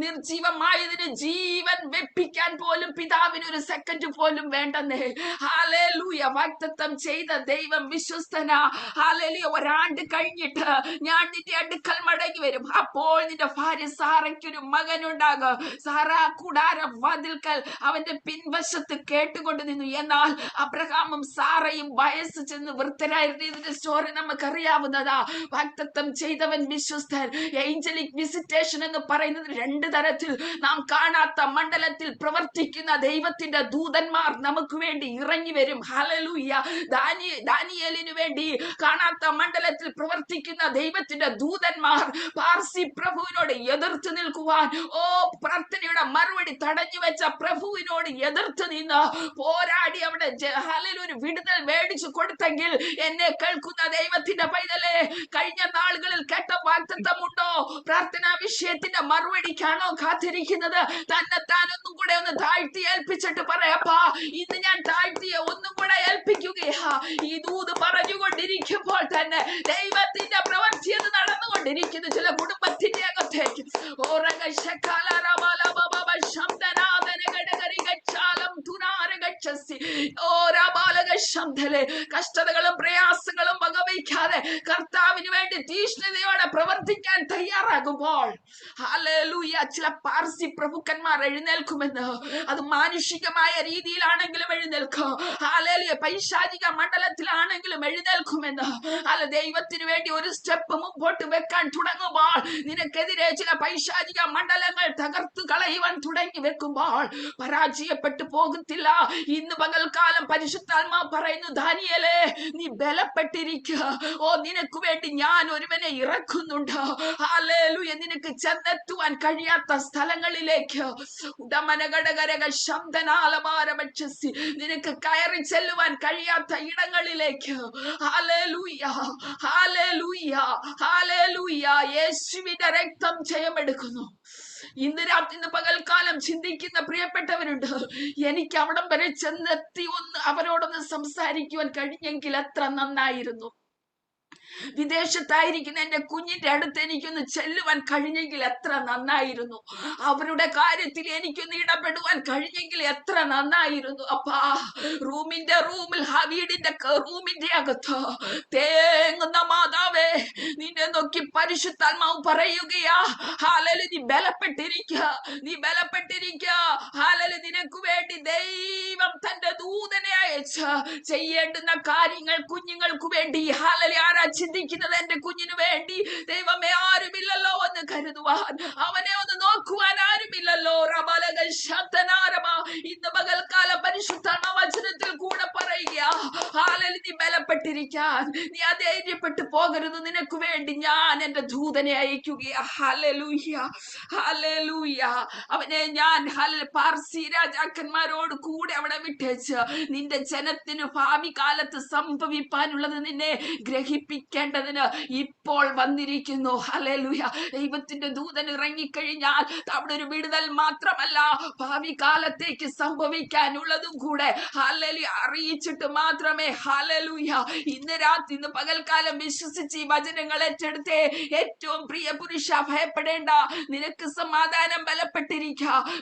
നിർജീവമായതിന് ജീവൻ വെപ്പിക്കാൻ പോലും പിതാവിന് ഒരു സെക്കൻഡ് പോലും വേണ്ടെന്നേ. ഹല്ലേലൂയ. വാഗ്ദത്തം ചെയ്ത ദൈവം വിശ്വസ്തനാ. ഹല്ലേലൂയ. ഒരാണ്ട് കഴിഞ്ഞിട്ട് ഞാൻ നിന്റെ അടുക്കൽ മടങ്ങി വരും, അപ്പോൾ നിന്റെ ഭാര്യ സാറയ്ക്കൊരു മകനുണ്ടാകും. സാറ കൂടാര വാതിൽക്കൽ അവന്റെ പിൻവശത്ത് കേട്ടുകൊണ്ട് നിന്നു. എന്നാൽ അബ്രഹാമും സാറയും വയസ്സ് ചെന്ന് വൃദ്ധരായിരുന്നു. ഇതിന്റെ സ്റ്റോറി നമുക്കറിയാവുന്നതാ. വാഗ്ദത്തം ചെയ്തവൻ വിശ്വസ്തൻ. ഏഞ്ചലിക് വിസിറ്റേഷൻ എന്ന് പറയുന്നത് 2 തരത്തിൽ. നാം കാണാത്ത മണ്ഡലത്തിൽ പ്രവർത്തിക്കുന്ന ദൈവത്തിന്റെ ദൂതന്മാർ നമുക്ക് വേണ്ടി ഇറങ്ങി വരും. ഹല്ലേലൂയ. ദാനിയേലിനു വേണ്ടി കാണാത്ത മണ്ഡലത്തിൽ പ്രവർത്തിക്കുന്ന ദൈവത്തിന്റെ ദൂതന്മാർ പാർസി പ്രഭുവിനോട് എതിർത്ത് നിൽക്കുവാൻ, പ്രാർത്ഥനയുടെ മറുപടി തടഞ്ഞു വെച്ച പ്രഭുവിനോട് എതിർത്ത് നിന്ന് പോരാടി അവിടെ ഹല്ലേലൂയ വിടുതൽ മേടിച്ചു കൊടുത്തെങ്കിൽ, എന്നെ കേൾക്കുന്ന ദൈവത്തിന്റെ പൈതലേ, കഴിഞ്ഞ നാളുകളിൽ കേട്ട വാഗ്ദത്തമുണ്ടോ? പ്രാർത്ഥനാ വിഷയത്തിന്റെ മറുപടിക്കാണോ കാത്തിരിക്കുന്നത്? താൻ ഒന്നും കൂടെ ഒന്ന് താഴ്ത്തി ഏൽപ്പിച്ചിട്ട് പറയപ്പാ, ഇന്ന് ഞാൻ താഴ്ത്തിയെ ഒന്നും കൂടെ ഏൽപ്പിക്കുകയാ. ഈ ദൂത് പറഞ്ഞുകൊണ്ടിരിക്കുമ്പോൾ തന്നെ ദൈവത്തിന്റെ പ്രവൃത്തി എന്ന് നടന്നുകൊണ്ടിരിക്കുന്നു ചില കുടുംബത്തിന്റെ അകത്തേക്ക്. കഷ്ടതകളും പ്രയാസങ്ങളും വകവയ്ക്കാതെ കർത്താവിന് വേണ്ടി തീഷ്ണതയോടെ പ്രവർത്തിക്കാൻ തയ്യാറാകുമ്പോൾ ഹല്ലേലൂയ ചില പാർസി പ്രഭുക്കന്മാർ എഴുന്നേൽക്കുമെന്ന്. അത് മാനുഷികമായ രീതിയിലാണെങ്കിലും എഴുന്നേൽക്കും. ഹല്ലേലൂയ പൈശാചിക മണ്ഡലത്തിലാണെങ്കിലും എഴുന്നേൽക്കുമെന്ന്. അല്ല, ദൈവത്തിന് വേണ്ടി ഒരു സ്റ്റെപ്പ് മുമ്പോട്ട് വെക്കാൻ തുടങ്ങുമ്പോൾ, നിനക്കെതിരെ ചില പൈശാചിക മണ്ഡലങ്ങൾ തകർത്തു കളയുവാൻ തുടങ്ങി വെക്കുമ്പോൾ പരാജയപ്പെട്ടു പോകത്തില്ല. ഇന്ന് പകൽക്കാലം പരിശുദ്ധാത്മാവ് പറയുന്നു, ദാനിയേലേ, നീ ബലപ്പെട്ടിരിക്കുക. നിനക്ക് വേണ്ടി ഞാൻ ഒരുവനെ ഇറക്കുന്നുണ്ട്. ഹല്ലേലൂയ. നിനക്ക് ചെന്നെത്തുവാൻ കഴിയാത്ത സ്ഥലങ്ങളിലേക്ക്, നിനക്ക് കയറി ചെല്ലുവാൻ കഴിയാത്ത ഇടങ്ങളിലേക്ക് ഹല്ലേലൂയ, ഹല്ലേലൂയ, ഹല്ലേലൂയ. യേശുവിന്റെ രക്തം ജയമെടുക്കുന്നു. ഇന്ന് പകൽക്കാലം ചിന്തിക്കുന്ന പ്രിയപ്പെട്ടവരുണ്ട്, എനിക്ക് അവിടം വരെ ചെന്നെത്തി ഒന്ന് അവരോടൊന്ന് സംസാരിക്കുവാൻ കഴിഞ്ഞെങ്കിൽ എത്ര നന്നായിരുന്നു. വിദേശത്തായിരിക്കുന്ന എന്റെ കുഞ്ഞിന്റെ അടുത്ത് എനിക്കൊന്ന് ചെല്ലുവാൻ കഴിഞ്ഞെങ്കിൽ എത്ര നന്നായിരുന്നു. അവരുടെ കാര്യത്തിൽ എനിക്കൊന്ന് ഇടപെടുവാൻ കഴിഞ്ഞെങ്കിൽ എത്ര നന്നായിരുന്നു. അപ്പാ, റൂമിന്റെ റൂമിന്റെ അകത്ത് തേങ്ങുന്ന മാതാവേ, നിന്നെ നോക്കി പരിശുദ്ധാത്മാവ് പറയുകയാ, ഹാലലു നീ ബലപ്പെട്ടിരിക്കുക, നീ ബലപ്പെട്ടിരിക്കുക. ഹാലലു നിനക്ക് വേണ്ടി ദൈവം തന്റെ ദൂതനെ അയച്ച് ചെയ്യേണ്ടുന്ന കാര്യങ്ങൾ കുഞ്ഞുങ്ങൾക്ക് വേണ്ടി. ഹാലലു ആരാ ചിന്തിക്കുന്നത് എന്റെ കുഞ്ഞിന് വേണ്ടി? ദൈവമേ, ആരുമില്ലല്ലോ എന്ന് കരുതുവാൻ, അവനെ ഒന്ന് നോക്കുവാൻ ആരുമില്ലല്ലോ. ഇന്ന് പകൽക്കാലം പരിശുദ്ധാത്മ വചനത്തിൽ കൂടെ പറയുക, ഹാലലു നീ ബലപ്പെട്ടിരിക്കാൻ, നീ അധൈര്യപ്പെട്ടു പോകരുത്. നിനക്ക് വേണ്ടി ഞാൻ എന്റെ ദൂതനെ അയക്കുകയാ. Hallelujah, hallelujah. അവനെ ഞാൻ പാർസി രാജാക്കന്മാരോട് കൂടെ അവിടെ വിട്ടേച്ച് നിന്റെ ജനത്തിന് ഭാവി കാലത്ത് സംഭവിപ്പാനുള്ളത് നിന്നെ ഗ്രഹിപ്പിക്കേണ്ടതിന് ഇപ്പോൾ വന്നിരിക്കുന്നു. ഹല്ലേലൂയ. ദൈവത്തിന്റെ ദൂതൻ ഇറങ്ങിക്കഴിഞ്ഞാൽ അവിടെ ഒരു വിടുതൽ മാത്രമല്ല, ഭാവി കാലത്തേക്ക് സംഭവിക്കാനുള്ളതും കൂടെ ഹല്ലേലൂയ അറിയിച്ചിട്ട് മാത്രമേ. ഹല്ലേലൂയ. ഇന്ന് പകൽക്കാലം വിശ്വസിച്ച് ഈ വചനങ്ങൾ ഏറ്റെടുത്തേ. ഏറ്റവും പ്രിയ പുരുഷ, ഭയപ്പെടേണ്ട, നിനക്ക് സമാധാനം,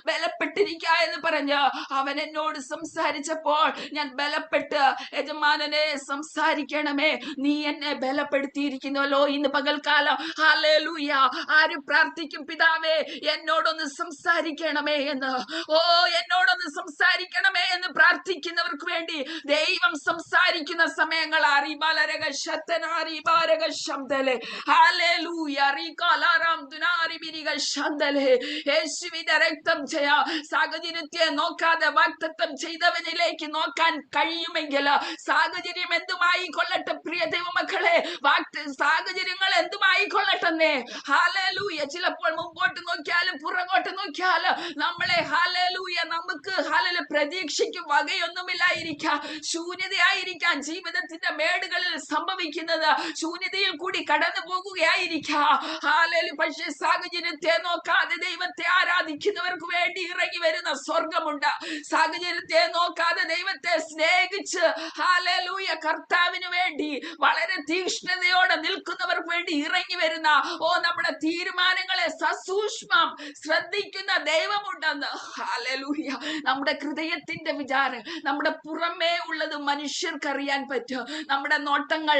ബലപ്പെട്ടിരിക്ക എന്ന് പറഞ്ഞ് അവൻ എന്നോട് സംസാരിച്ചപ്പോൾ ഞാൻ ബലപ്പെട്ട്, യജമാനനെ സംസാരിക്കണമേ, നീ എന്നെ ബലപ്പെടുത്തിയിരിക്കുന്നല്ലോ. ഇന്ന് പകൽക്കാലം ഹല്ലേലൂയ ആര് പ്രാർത്ഥിക്കും, പിതാവേ എന്നോടൊന്ന് സംസാരിക്കണമേ എന്ന്, എന്നോടൊന്ന് സംസാരിക്കണമേ എന്ന് പ്രാർത്ഥിക്കുന്നവർക്ക് വേണ്ടി ദൈവം സംസാരിക്കുന്ന സമയങ്ങൾ യേശുവിന്റെ രക്തം സാഹചര്യത്തെ നോക്കാതെ വാഗ്ദത്തം ചെയ്തവനിലേക്ക് നോക്കാൻ കഴിയുമെങ്കിൽ സാഹചര്യം എന്തുമായി കൊള്ളട്ടെ പ്രിയ ദൈവമക്കളെ, സാഹചര്യങ്ങൾ എന്തുമായി കൊള്ളട്ടെന്നേ. ഹല്ലേലൂയ. ചിലപ്പോൾ മുമ്പോട്ട് നോക്കിയാലും പുറകോട്ട് നോക്കിയാലും നമ്മളെ നമുക്ക് പ്രതീക്ഷയ്ക്ക് വകയൊന്നുമില്ലായിരിക്കാം, ശൂന്യതയായിരിക്കാം. ജീവിതത്തിന്റെ മേടുകളിൽ സംഭവിക്കുന്നത് ശൂന്യതയിൽ കൂടി കടന്നു പോകുകയായിരിക്കാം. പക്ഷേ സാഹചര്യത്തെ നോക്കാതെ ദൈവത്തെ ആരാധിക്കുന്നവർക്ക് വേണ്ടി ഇറങ്ങി വരുന്ന സ്വർഗമുണ്ട്. സാഹചര്യത്തെ നോക്കാതെ ദൈവത്തെ സ്നേഹിച്ച് കർത്താവിന് വേണ്ടി വളരെ തീക്ഷ്ണതയോടെ നിൽക്കുന്നവർക്ക് വേണ്ടി ഇറങ്ങി വരുന്ന നമ്മുടെ തീരുമാനങ്ങളെ സസൂക്ഷ്മം ശ്രദ്ധിക്കുന്ന ദൈവമുണ്ടെന്ന്. ഹല്ലേലൂയ. നമ്മുടെ ഹൃദയത്തിന്റെ വിചാരം, നമ്മുടെ പുറമേ ഉള്ളത് മനുഷ്യർക്കറിയാൻ പറ്റും. നമ്മുടെ നോട്ടങ്ങൾ,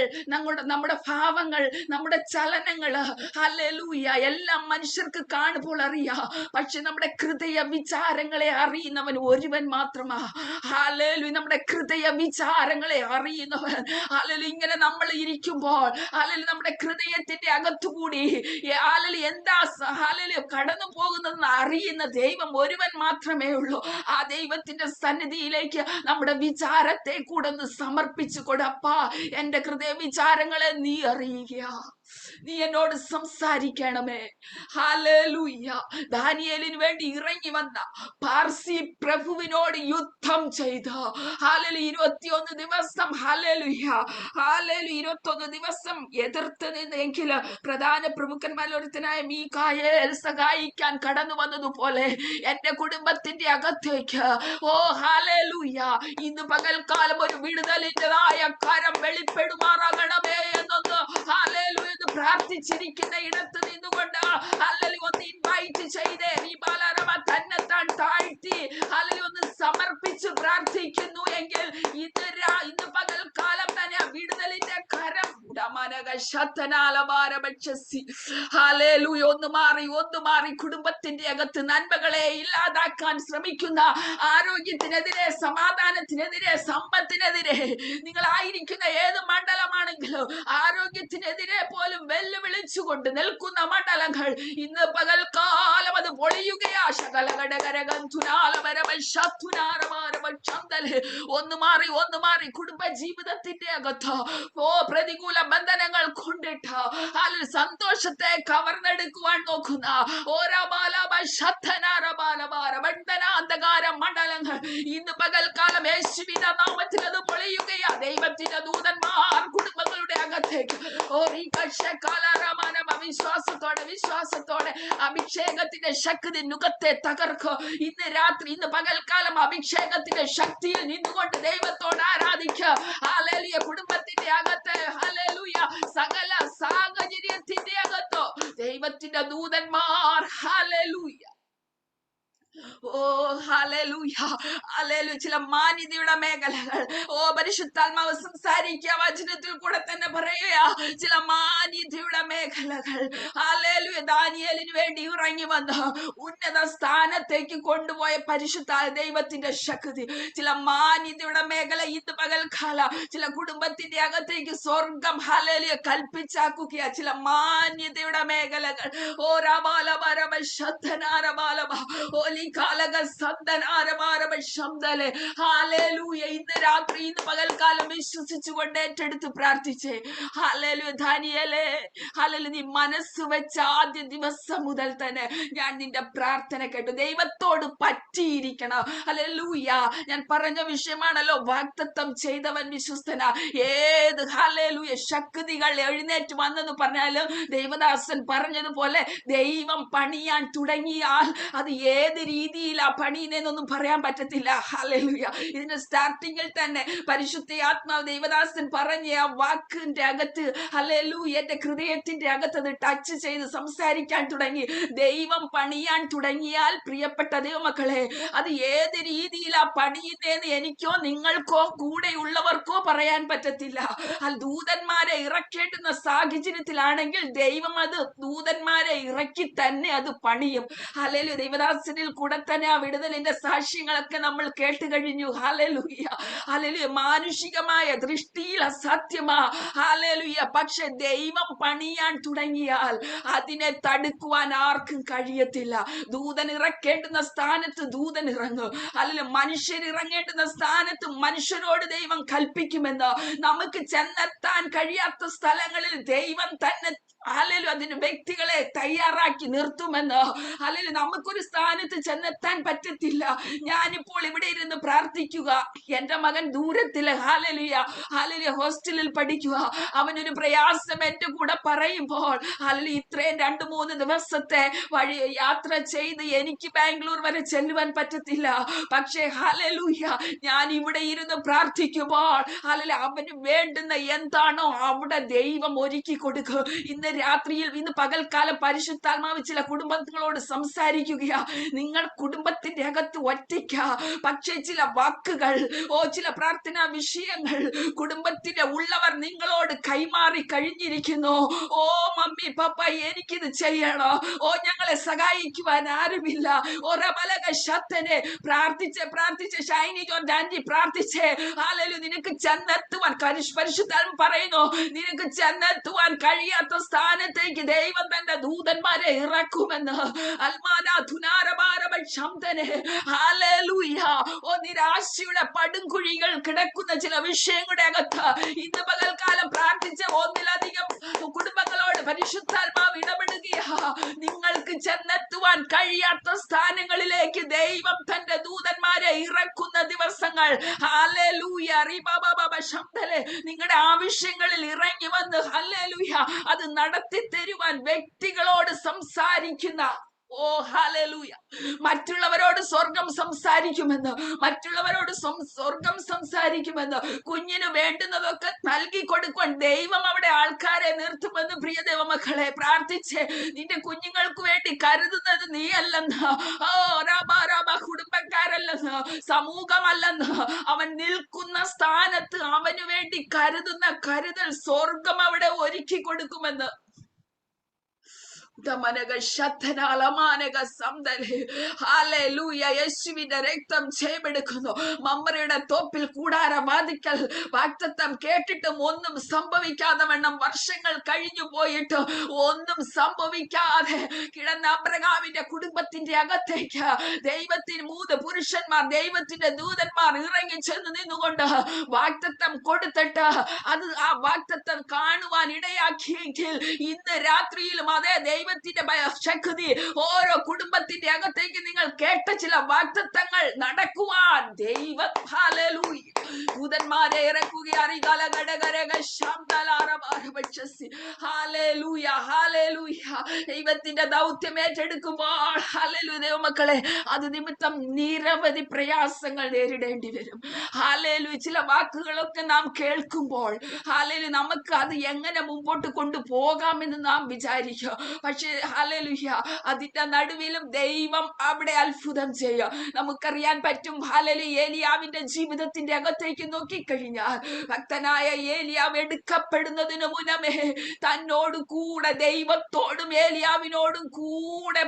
നമ്മുടെ ഭാവങ്ങൾ, നമ്മുടെ ചലനങ്ങള് ഹല്ലേലൂയ എല്ലാം മനുഷ്യർക്ക് കാണുമ്പോൾ അറിയാം. പക്ഷെ നമ്മുടെ ഹൃദയ വിചാരങ്ങളെ അറിയുന്നവൻ ഒരുവൻ മാത്രമാ. ഹല്ലേലൂയ. നമ്മുടെ ഹൃദയ വിചാരങ്ങളെ അറിയുന്നവൻ. ഹല്ലേലൂയ. ഇങ്ങനെ നമ്മൾ ഇരിക്കുമ്പോൾ നമ്മുടെ ഹൃദയത്തിന്റെ അകത്തുകൂടി എന്താ കടന്നു പോകുന്നതെന്ന് അറിയുന്ന ദൈവം ഒരുവൻ മാത്രമേ ഉള്ളൂ. ആ ദൈവത്തിന്റെ സന്നിധിയിലേക്ക് നമ്മുടെ വിചാരത്തെ കൂടെ ഒന്ന് സമർപ്പിച്ചു കൊടുപ്പാ. എന്റെ ഹൃദയ വിചാരങ്ങളെ നീ അറിയുക, നീ എന്നോട് സംസാരിക്കണമേ. ഹല്ലേലൂയ. ദാനിയേലിന് വേണ്ടി ഇറങ്ങി വന്ന പാർസി പ്രഭുവിനോട് യുദ്ധം ചെയ്ത 21 ദിവസം 21 ദിവസം എതിർത്ത് നിന്നെങ്കിൽ പ്രധാന പ്രമുഖന്മാരൊരുത്തനായ മീഖായേൽ സഹായിക്കാൻ കടന്നു വന്നതുപോലെ എന്റെ കുടുംബത്തിന്റെ അകത്തേക്ക് ഹല്ലേലൂയ ഇന്ന് പകൽക്കാലം ഒരു വിടുതലിൻ്റെതായ കരം വെളിപ്പെടുമാറാകണമേ എന്നൊന്ന് ഹല്ലേലൂയ പ്രാർത്ഥിച്ചിരിക്കുന്ന ഇടത്ത് നിന്നുകൊണ്ട് ഒന്ന് ഇൻവൈറ്റ് ചെയ്തേ. തന്നെത്താൻ താഴ്ത്തി ഒന്ന് സമർപ്പിച്ച് പ്രാർത്ഥിക്കുന്നു എങ്കിൽ ഇന്ന് പകൽക്കാലം തന്നെ വിടുതലിന്റെ കരം ഒന്ന് മാറി കുടുംബത്തിന്റെ അകത്ത് നന്മകളെ ഇല്ലാതാക്കാൻ ശ്രമിക്കുന്ന ആരോഗ്യത്തിനെതിരെ, സമാധാനത്തിനെതിരെ, സമ്പത്തിനെതിരെ, നിങ്ങളായിരിക്കുന്ന ഏത് മണ്ഡലമാണെങ്കിലും ആരോഗ്യത്തിനെതിരെ പോലും വെല്ലുവിളിച്ചുകൊണ്ട് നിൽക്കുന്ന മണ്ഡലങ്ങൾ ഇന്ന് പകൽക്കാലം അത് പൊളിയുകയാ. ഒന്ന് മാറി കുടുംബ ജീവിതത്തിന്റെ അകത്ത് പ്രതികൂല ബന്ധനങ്ങൾ കൊണ്ടിട്ട് സന്തോഷത്തെ കവർന്നെടുക്കുവാൻ നോക്കുന്ന അന്ധകാര മണ്ഡലങ്ങൾ ഇന്ന് പകൽക്കാലം യേശുവിന്റെ നാമത്തിൽ അത് പൊളിയുകയാ. ദൈവത്തിന്റെ ദൂതന്മാർ അകത്തേക്ക് വിശ്വാസത്തോടെ അഭിഷേകത്തിന്റെ ശക്തി നുഖത്തെ തകർക്കോ. ഇന്ന് രാത്രി, ഇന്ന് പകൽക്കാലം അഭിഷേകത്തിന്റെ ശക്തിയിൽ നിന്നുകൊണ്ട് ദൈവത്തോട് ആരാധിക്കുക. ഹല്ലേലൂയ. കുടുംബത്തിന്റെ അകത്ത് ഹല്ലേലൂയ, സകല സാഹചര്യത്തിന്റെ അകത്തോ ദൈവത്തിന്റെ ദൂതന്മാർ ഹല്ലേലൂയ, ഓ ഹല്ലേലൂയ, ഹല്ലേലൂയ, ചില മാന്യതയുടെ മേഖലകൾ, ഓ പരിശുദ്ധാത്മാവ് സംസാരിക്കുക, വചനത്തിൽ കൂടെ തന്നെ പറയുക, ചില മാന്യതയുടെ മേഖലകൾ ഹല്ലേലൂയ. ദാനിയേലിന് വേണ്ടി ഇറങ്ങി വന്ന് ഉന്നത സ്ഥാനത്തേക്ക് കൊണ്ടുപോയ പരിശുദ്ധ ദൈവത്തിന്റെ ശക്തി, ചില മാന്യതയുടെ മേഖല ഇന്ന് പകൽക്കാല ചില കുടുംബത്തിന്റെ അകത്തേക്ക് സ്വർഗം ഹല്ലേലൂയ കൽപ്പിച്ചാക്കുക. ചില മാന്യതയുടെ മേഖലകൾ, ഓ രാബാലബാരബ ശബ്ദനാരബാലബ ഓലി കാലക സന്ദനാരബാരബ ശബ്ദലെ ഹല്ലേലൂയ. ഇന്ന് രാത്രി, ഇന്ന് പകൽക്കാലം വിശ്വസിച്ചുകൊണ്ട് ഏറ്റെടുത്ത് പ്രാർത്ഥിച്ചേ. ഹല്ലേലൂയ. ദാനിയേലേ, ഹല്ലേലൂയ, നീ മനസ്സ് വെച്ച ആദ്യ ദിവസം മുതൽ തന്നെ ഞാൻ നിന്റെ പ്രാർത്ഥന കേട്ടു. ദൈവത്തോട് പറ്റിയിരിക്കണം. ഹല്ലേലൂയ. ഞാൻ പറഞ്ഞ വിഷയമാണല്ലോ, വാഗ്ദത്തം ചെയ്തവൻ വിശ്വസ്തനാ. ഏത് ഹല്ലേലൂയ ശക്തികൾ എഴുന്നേറ്റ് വന്നെന്ന് പറഞ്ഞാലും ദൈവദാസൻ പറഞ്ഞതുപോലെ ദൈവം പണിയാൻ തുടങ്ങിയാൽ അത് ഏത് രീതിയിലാ പണിയുന്നതെന്നൊന്നും പറയാൻ പറ്റത്തില്ല. ഹല്ലേലൂയ. ഇതിന്റെ സ്റ്റാർട്ടിങ്ങിൽ തന്നെ പരിശുദ്ധ ആത്മാവ് ദൈവദാസൻ പറഞ്ഞ ആ വാക്കിന്റെ അകത്ത് ഹല്ലേലൂയ എന്റെ ഹൃദയത്തിന്റെ അകത്ത് അത് ടച്ച് ചെയ്ത് സംസാരിക്കാൻ തുടങ്ങി. ദൈവം പണിയാൻ തുടങ്ങിയാൽ പ്രിയപ്പെട്ട ദൈവമക്കളെ, അത് ഏത് രീതിയിലാ പണിയുന്നതെന്ന് എനിക്കോ നിങ്ങൾക്കോ കൂടെയുള്ളവർക്കോ പറയാൻ പറ്റത്തില്ല. ദൂതന്മാരെ ഇറക്കേണ്ടുന്ന സാഹചര്യത്തിലാണെങ്കിൽ ദൈവം അത് ദൂതന്മാരെ ഇറക്കി തന്നെ അത് പണിയും. ഹല്ലേലൂയ. ദൈവദാസനിൽ കൂടെ തന്നെ ആ വിടുതലിന്റെ സാക്ഷ്യങ്ങളൊക്കെ നമ്മൾ കേട്ട് കഴിഞ്ഞു. Hallelujah, hallelujah. മാനുഷികമായ ദൃഷ്ടിയിൽ അസാധ്യമാ. ഹല്ലേലൂയ. പക്ഷെ ദൈവം പണിയാൻ തുടങ്ങിയാൽ അതിനെ തടുക്കുവാൻ ആർക്കും കഴിയത്തില്ല. ദൂതൻ ഇറക്കേണ്ടുന്ന സ്ഥാനത്ത് ദൂതൻ ഇറങ്ങും. അല്ലെങ്കിൽ മനുഷ്യർ ഇറങ്ങേണ്ടുന്ന സ്ഥാനത്ത് മനുഷ്യരോട് ദൈവം കൽപ്പിക്കുമെന്ന്, നമുക്ക് ചെന്നെത്താൻ കഴിയാത്ത സ്ഥലങ്ങളിൽ ദൈവം തന്നെ ഹല്ലേലൂയ അതിന് വ്യക്തികളെ തയ്യാറാക്കി നിർത്തുമെന്ന്. ഹല്ലേലൂയ. നമുക്കൊരു സ്ഥാനത്ത് ചെന്നെത്താൻ പറ്റത്തില്ല. ഞാനിപ്പോൾ ഇവിടെ ഇരുന്ന് പ്രാർത്ഥിക്കുക, എന്റെ മകൻ ദൂരത്തില് ഹല്ലേലൂയ ഹല്ലേലൂയ ഹോസ്റ്റലിൽ പഠിക്കുക, അവനൊരു പ്രയാസം എന്റെ കൂടെ പറയുമ്പോൾ ഹല്ലേലൂയ ഇത്രയും 2-3 ദിവസത്തെ വഴി യാത്ര ചെയ്ത് എനിക്ക് ബാംഗ്ലൂർ വരെ ചെല്ലുവാൻ പറ്റത്തില്ല. പക്ഷേ ഹല്ലേലൂയ ഞാൻ ഇവിടെ ഇരുന്ന് പ്രാർത്ഥിക്കുമ്പോൾ ഹല്ലേലൂയ അവന് വേണ്ടുന്ന എന്താണോ അവിടെ ദൈവം ഒരുക്കി കൊടുക്കും. ഇന്ന് രാത്രിയിൽ, ഇന്ന് പകൽക്കാലം പരിശുദ്ധാത്മാവ് ചില കുടുംബങ്ങളോട് സംസാരിക്കുക. നിങ്ങൾ കുടുംബത്തിന്റെ അകത്ത് ഒറ്റയ്ക്ക, പക്ഷേ ചില വാക്കുകൾ, ചില പ്രാർത്ഥനാ വിഷയങ്ങൾ കുടുംബത്തിന്റെ ഉള്ളവർ നിങ്ങളോട് കൈമാറി കഴിഞ്ഞിരിക്കുന്നു. ഓ മമ്മി പപ്പ എനിക്കിത് ചെയ്യണോ, ഞങ്ങളെ സഹായിക്കുവാൻ ആരുമില്ല. ശത്തനെ പ്രാർത്ഥിച്ച് ഷൈനി ജോർജ് ആന്റി പ്രാർത്ഥിച്ചേ. ഹല്ലേലൂയ. നിനക്ക് ചെന്നെത്തുവാൻ പരിശുദ്ധാത്മാവ് പറയുന്നു, നിനക്ക് ചെന്നെത്തുവാൻ കഴിയാത്ത സ്ഥാനത്തേക്ക് ദൈവം തന്റെ ദൂതന്മാരെ ഇറക്കുമെന്ന്. നിരാശയുടെ പടുംകുഴികൾ കിടക്കുന്ന ചില വിഷയങ്ങളുടെ അകത്ത് ഇന്ന് പകൽക്കാലം പ്രാർത്ഥിച്ച 1-ലധികം കുടുംബങ്ങളോട് പരിശുദ്ധാത്മാവ് ഇടപെടുകയാ. നിങ്ങൾക്ക് ചെന്നെത്തുവാൻ കഴിയാത്ത സ്ഥാനങ്ങളിലേക്ക് ദൈവം തന്റെ ദൂതന്മാരെ ഇറക്കുന്ന ദിവസങ്ങൾ. ഹല്ലേലൂയ. നിങ്ങളുടെ ആവശ്യങ്ങളിൽ ഇറങ്ങി വന്ന് ഹല്ലേലൂയ അത് നടത്തി തരുവാൻ വ്യക്തികളോട് സംസാരിക്കുന്ന, ഓ ഹല്ലേലൂയ, മറ്റുള്ളവരോട് സ്വർഗം സംസാരിക്കുമെന്ന്, മറ്റുള്ളവരോട് സ്വർഗം സംസാരിക്കുമെന്ന്, കുഞ്ഞിന് വേണ്ടുന്നതൊക്കെ നൽകി കൊടുക്കുവാൻ ദൈവം അവിടെ ആൾക്കാരെ നിർത്തുമെന്ന്. പ്രിയ ദൈവമക്കളെ പ്രാർത്ഥിച്ചേ. നിന്റെ കുഞ്ഞുങ്ങൾക്ക് വേണ്ടി കരുതുന്നത് നീ അല്ലെന്ന്, കുടുംബക്കാരല്ലെന്ന്, സമൂഹമല്ലെന്ന്, അവൻ നിൽക്കുന്ന സ്ഥാനത്ത് അവന് വേണ്ടി കരുതുന്ന കരുതൽ സ്വർഗം അവിടെ ഒരുക്കി കൊടുക്കുമെന്ന്. യേശുവിന്റെ രക്തം ജയമെടുക്കുന്നു. മമ്മറയുടെ തോപ്പിൽ കൂടാര വാതിക്കൽ വാഗ്ദത്തം കേട്ടിട്ടും ഒന്നും സംഭവിക്കാതെ വണ്ണം വർഷങ്ങൾ കഴിഞ്ഞു പോയിട്ട് ഒന്നും സംഭവിക്കാതെ കിടന്ന അബ്രഹാമിന്റെ കുടുംബത്തിന്റെ അകത്തേക്ക് ദൈവത്തിന് 3 പുരുഷന്മാർ, ദൈവത്തിന്റെ ദൂതന്മാർ ഇറങ്ങി ചെന്ന് നിന്നുകൊണ്ട് വാഗ്ദത്തം കൊടുത്തിട്ട് അത് ആ വാഗ്ദത്തം കാണുവാൻ ഇടയാക്കിയെങ്കിൽ ഇന്ന് രാത്രിയിലും അതേ ദൈവ ദൈവത്തിന്റെ ശക്തി ഓരോ കുടുംബത്തിന്റെ അകത്തേക്ക് നിങ്ങൾ കേട്ട ചില വാഗ്ദത്തങ്ങൾ നടക്കുവാൻ ദൈവം ഹല്ലേലൂയ ദൂതന്മാരെ ഇറക്കുകയാണ്. Hallelujah hallelujah. ദൈവത്തിന്റെ ദൗത്യം ഏറ്റെടുക്കുമ്പോൾ ഹല്ലേലൂയ ദൈവമക്കളെ, അത് നിമിത്തം നിരവധി പ്രയാസങ്ങൾ നേരിടേണ്ടി വരും. ഹല്ലേലൂയ. ചില വാക്കുകളൊക്കെ നാം കേൾക്കുമ്പോൾ ഹല്ലേലൂയ നമുക്ക് അത് എങ്ങനെ മുമ്പോട്ട് കൊണ്ടുപോകാമെന്ന് നാം വിചാരിക്കുക. പക്ഷേ ഹല്ലേലൂയ അതിന്റെ നടുവിലും ദൈവം അവിടെ അത്ഭുതം ചെയ്യുക നമുക്കറിയാൻ പറ്റും. ഹല്ലേലൂയ ഏലിയാവിന്റെ ജീവിതത്തിന്റെ അകത്തേക്ക് നോക്കിക്കഴിഞ്ഞാൽ ഭക്തനായ ഏലിയാവ് എടുക്കപ്പെടുന്നതിന് മുന്നമേ തന്നോട് കൂടെ ദൈവത്തോടും ഏലിയാവിനോടും കൂടെ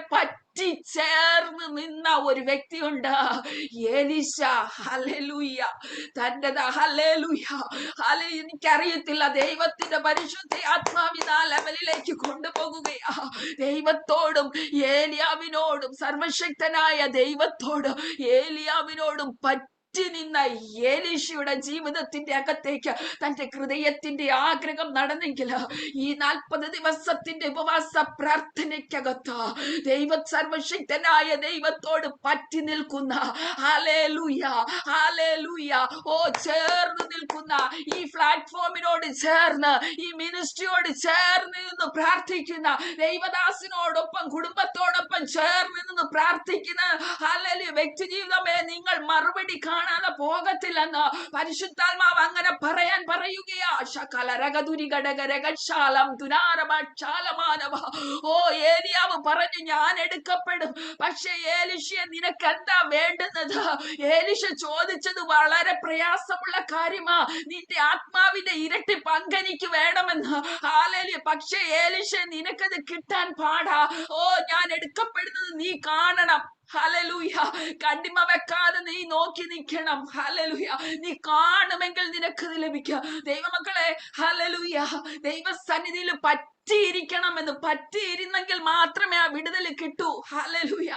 ചേർന്ന് നിന്ന ഒരു വ്യക്തിയുണ്ട്, എലീശ. ഹല്ലേലൂയ. തന്റെ ഹല്ലേലൂയ ഹല്ലേലൂയ. എനിക്കറിയത്തില്ല, ദൈവത്തിന്റെ പരിശുദ്ധ ആത്മാവിനാ ലെവലിലേക്ക് കൊണ്ടുപോകുകയാ. ദൈവത്തോടും ഏലിയാവിനോടും സർവശക്തനായ ദൈവത്തോടും ഏലിയാവിനോടും നിന്ന എലീശയുടെ ജീവിതത്തിന്റെ അകത്തേക്ക് തന്റെ ഹൃദയത്തിന്റെ ആഗ്രഹം നടന്നെങ്കിൽ ഈ 40 ദിവസത്തിന്റെ ഉപവാസ പ്രാർത്ഥനയ്ക്കകത്ത് സർവശക്തനായ ദൈവത്തോട് പറ്റി നിൽക്കുന്ന ഹല്ലേലൂയ ഹല്ലേലൂയ ഓ ചേർന്ന് നിൽക്കുന്ന ഈ പ്ലാറ്റ്ഫോമിനോട് ചേർന്ന് ഈ മിനിസ്ട്രിയോട് ചേർന്ന് നിന്ന് പ്രാർത്ഥിക്കുന്ന ദൈവദാസനോടൊപ്പം കുടുംബത്തോടൊപ്പം ചേർന്ന് നിന്ന് പ്രാർത്ഥിക്കുന്ന ഹല്ലേലൂയ വ്യക്തി ജീവിതമേ നിങ്ങൾ മറുപടി കാണാതെ പോകത്തില്ലെന്ന് പരിശുദ്ധാത്മാവ് അങ്ങനെ പറയുകയാ. ഓ ഏലിയാവ് പറഞ്ഞു, ഞാൻ എടുക്കപ്പെടും. പക്ഷെ ഏലീശയെ നിനക്ക് എന്താ വേണ്ടുന്നത്? ഏലീശ ചോദിച്ചത് വളരെ പ്രയാസമുള്ള കാര്യമാ. നിന്റെ ആത്മാവിന്റെ ഇരട്ടി പങ്കെനിക്ക് വേണമെന്ന്. ഹല്ലേലൂയ. പക്ഷെ ഏലീശ നിനക്കത് കിട്ടാൻ പാടാ. ഓ ഞാൻ എടുക്കപ്പെടുന്നത് നീ കാണണം. ഹല്ലേലൂയ. കണ്ണിമ വെക്കാതെ നീ നോക്കി നിൽക്കണം. ഹല്ലേലൂയ. നീ കാണുമെങ്കിൽ നിനക്ക് ലഭിക്കും. ദൈവമക്കളെ ഹല്ലേലൂയ ദൈവസന്നിധിയിൽ പറ്റിയിരിക്കണമെന്ന്. പറ്റിയിരുന്നെങ്കിൽ മാത്രമേ ആ വിടുതൽ കിട്ടൂ. ഹല്ലേലൂയ.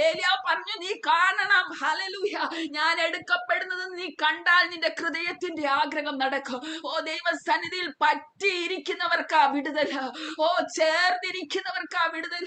ഏലിയാവ് പറഞ്ഞു, നീ കാണണം. ഹല്ലേലൂയ. ഞാൻ എടുക്കപ്പെടുന്നത് നീ കണ്ടാൽ നിന്റെ ഹൃദയത്തിന്റെ ആഗ്രഹം നടക്കും. ഓ ദൈവസന്നിധിയിൽ പറ്റിയിരിക്കുന്നവർക്കാ വിടുതൽ. ഓ ചേർന്നിരിക്കുന്നവർക്കാ വിടുതൽ.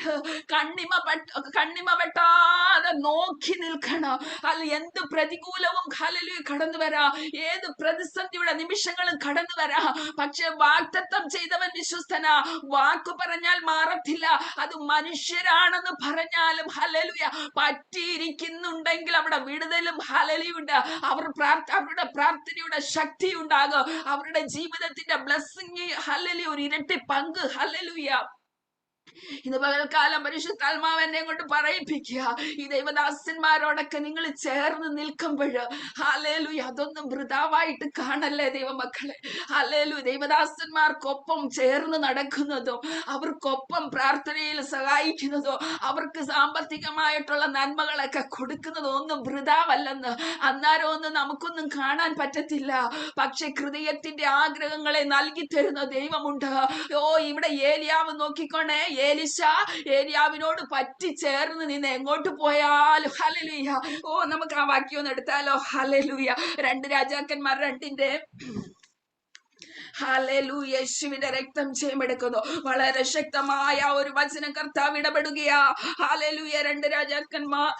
കണ്ണിമ വെട്ടാതെ നോക്കി നിൽക്കണം. അല്ല എന്ത് പ്രതികൂലവും ഹല്ലേലൂയ കടന്നു വരാ, ഏത് പ്രതിസന്ധിയുടെ നിമിഷങ്ങളും കടന്നു വരാ. പക്ഷെ വാഗ്ദത്തം ചെയ്തവൻ വിശ്വസ്തനാ. വാക്കു പറഞ്ഞാൽ മാറത്തില്ല. അത് മനുഷ്യരാണെന്ന് പറഞ്ഞാലും ഹല്ലേലൂയ പറ്റിയിരിക്കുന്നുണ്ടെങ്കിൽ അവിടെ വിടുതലും ഹല്ലേലൂയുണ്ട്. അവരുടെ പ്രാർത്ഥനയുടെ ശക്തി ഉണ്ടാകും. അവരുടെ ജീവിതത്തിന്റെ ബ്ലെസ്സിങ് ഹല്ലേലൂയ ഒരു ഇരട്ടി പങ്ക്. ഹല്ലേലൂയ. ഇന്ന് പകൽക്കാലം പരിശുദ്ധാത്മാവ് എന്നെ കൊണ്ട് പറയിപ്പിക്കുക, ഈ ദൈവദാസന്മാരോടൊക്കെ നിങ്ങൾ ചേർന്ന് നിൽക്കുമ്പോൾ ഹല്ലേലൂയ അതൊന്നും വൃഥാവായിട്ട് കാണല്ലേ ദൈവമക്കളെ. ഹല്ലേലൂയ ദൈവദാസന്മാർക്കൊപ്പം ചേർന്ന് നടക്കുന്നതും അവർക്കൊപ്പം പ്രാർത്ഥനയിൽ സഹായിക്കുന്നതോ അവർക്ക് സാമ്പത്തികമായിട്ടുള്ള നന്മകളൊക്കെ കൊടുക്കുന്നതോ ഒന്നും വൃഥാവല്ലെന്ന് അന്നേരം ഒന്നും നമുക്കൊന്നും കാണാൻ പറ്റത്തില്ല. പക്ഷെ ഹൃദയത്തിന്റെ ആഗ്രഹങ്ങളെ നൽകി തരുന്ന ദൈവമുണ്ട്. ഓ ഇവിടെ ഏലിയാവ് നോക്കിക്കോണേ, ഏലീശ ഏലിയാവിനോട് പറ്റി ചേർന്ന് നിന്ന് എങ്ങോട്ട് പോയാലും ഹല്ലേലൂയ. ഓ നമുക്ക് ആ വാക്യം ഒന്ന് എടുത്താലോ. ഹല്ലേലൂയ. 2 രാജാക്കന്മാർ 2 ഹല്ലേലൂയ. യേശുവിന്റെ രക്തം ജയമെടുക്കുന്നു. വളരെ ശക്തമായ ഒരു വചനം കർത്താവ് ഇടപെടുകയാ. ഹല്ലേലൂയ. 2 രാജാക്കന്മാർ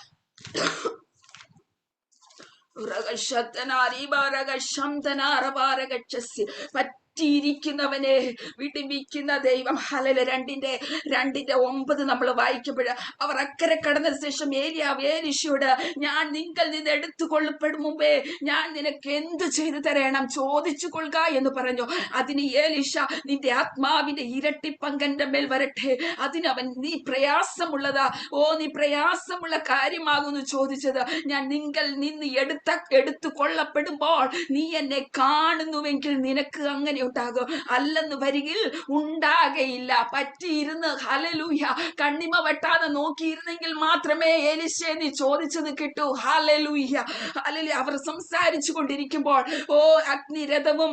പറ്റിയിരിക്കുന്നവനെ വിടിവിക്കുന്ന ദൈവം. ഹല്ലേലൂയ. 2:9 നമ്മൾ വായിക്കുമ്പോൾ അവർ അക്കരെ കടന്ന ശേഷം ഏലിയാവ് എലീശയോട്, ഞാൻ നിങ്ങൾ നിന്ന് എടുത്തുകൊള്ളപ്പെടും മുമ്പേ ഞാൻ നിനക്ക് എന്ത് ചെയ്തു തരണം ചോദിച്ചു കൊള്ളുക എന്ന് പറഞ്ഞു. അതിന് ഏലീശ, നിന്റെ ആത്മാവിന്റെ ഇരട്ടി പങ്കന്റെ മേൽ വരട്ടെ. അതിനവൻ, നീ പ്രയാസമുള്ളതാ, ഓ നീ പ്രയാസമുള്ള കാര്യമാകുന്നു ചോദിച്ചത്. ഞാൻ നിങ്ങൾ നിന്ന് എടുത്തു കൊള്ളപ്പെടുമ്പോൾ നീ എന്നെ കാണുന്നുവെങ്കിൽ നിനക്ക് അങ്ങനെ ഉണ്ടാകും, അല്ലെന്ന് വരികിൽ ഉണ്ടാകയില്ല. പറ്റിയിരുന്ന് ഹല്ലേലൂയ കണ്ണിമ വെട്ടാതെ നോക്കിയിരുന്നെങ്കിൽ മാത്രമേ എലീശയെ നീ ചോദിച്ചത് കിട്ടൂ. Hallelujah hallelujah. അവർ സംസാരിച്ചു കൊണ്ടിരിക്കുമ്പോൾ ഓ അഗ്നിരഥവും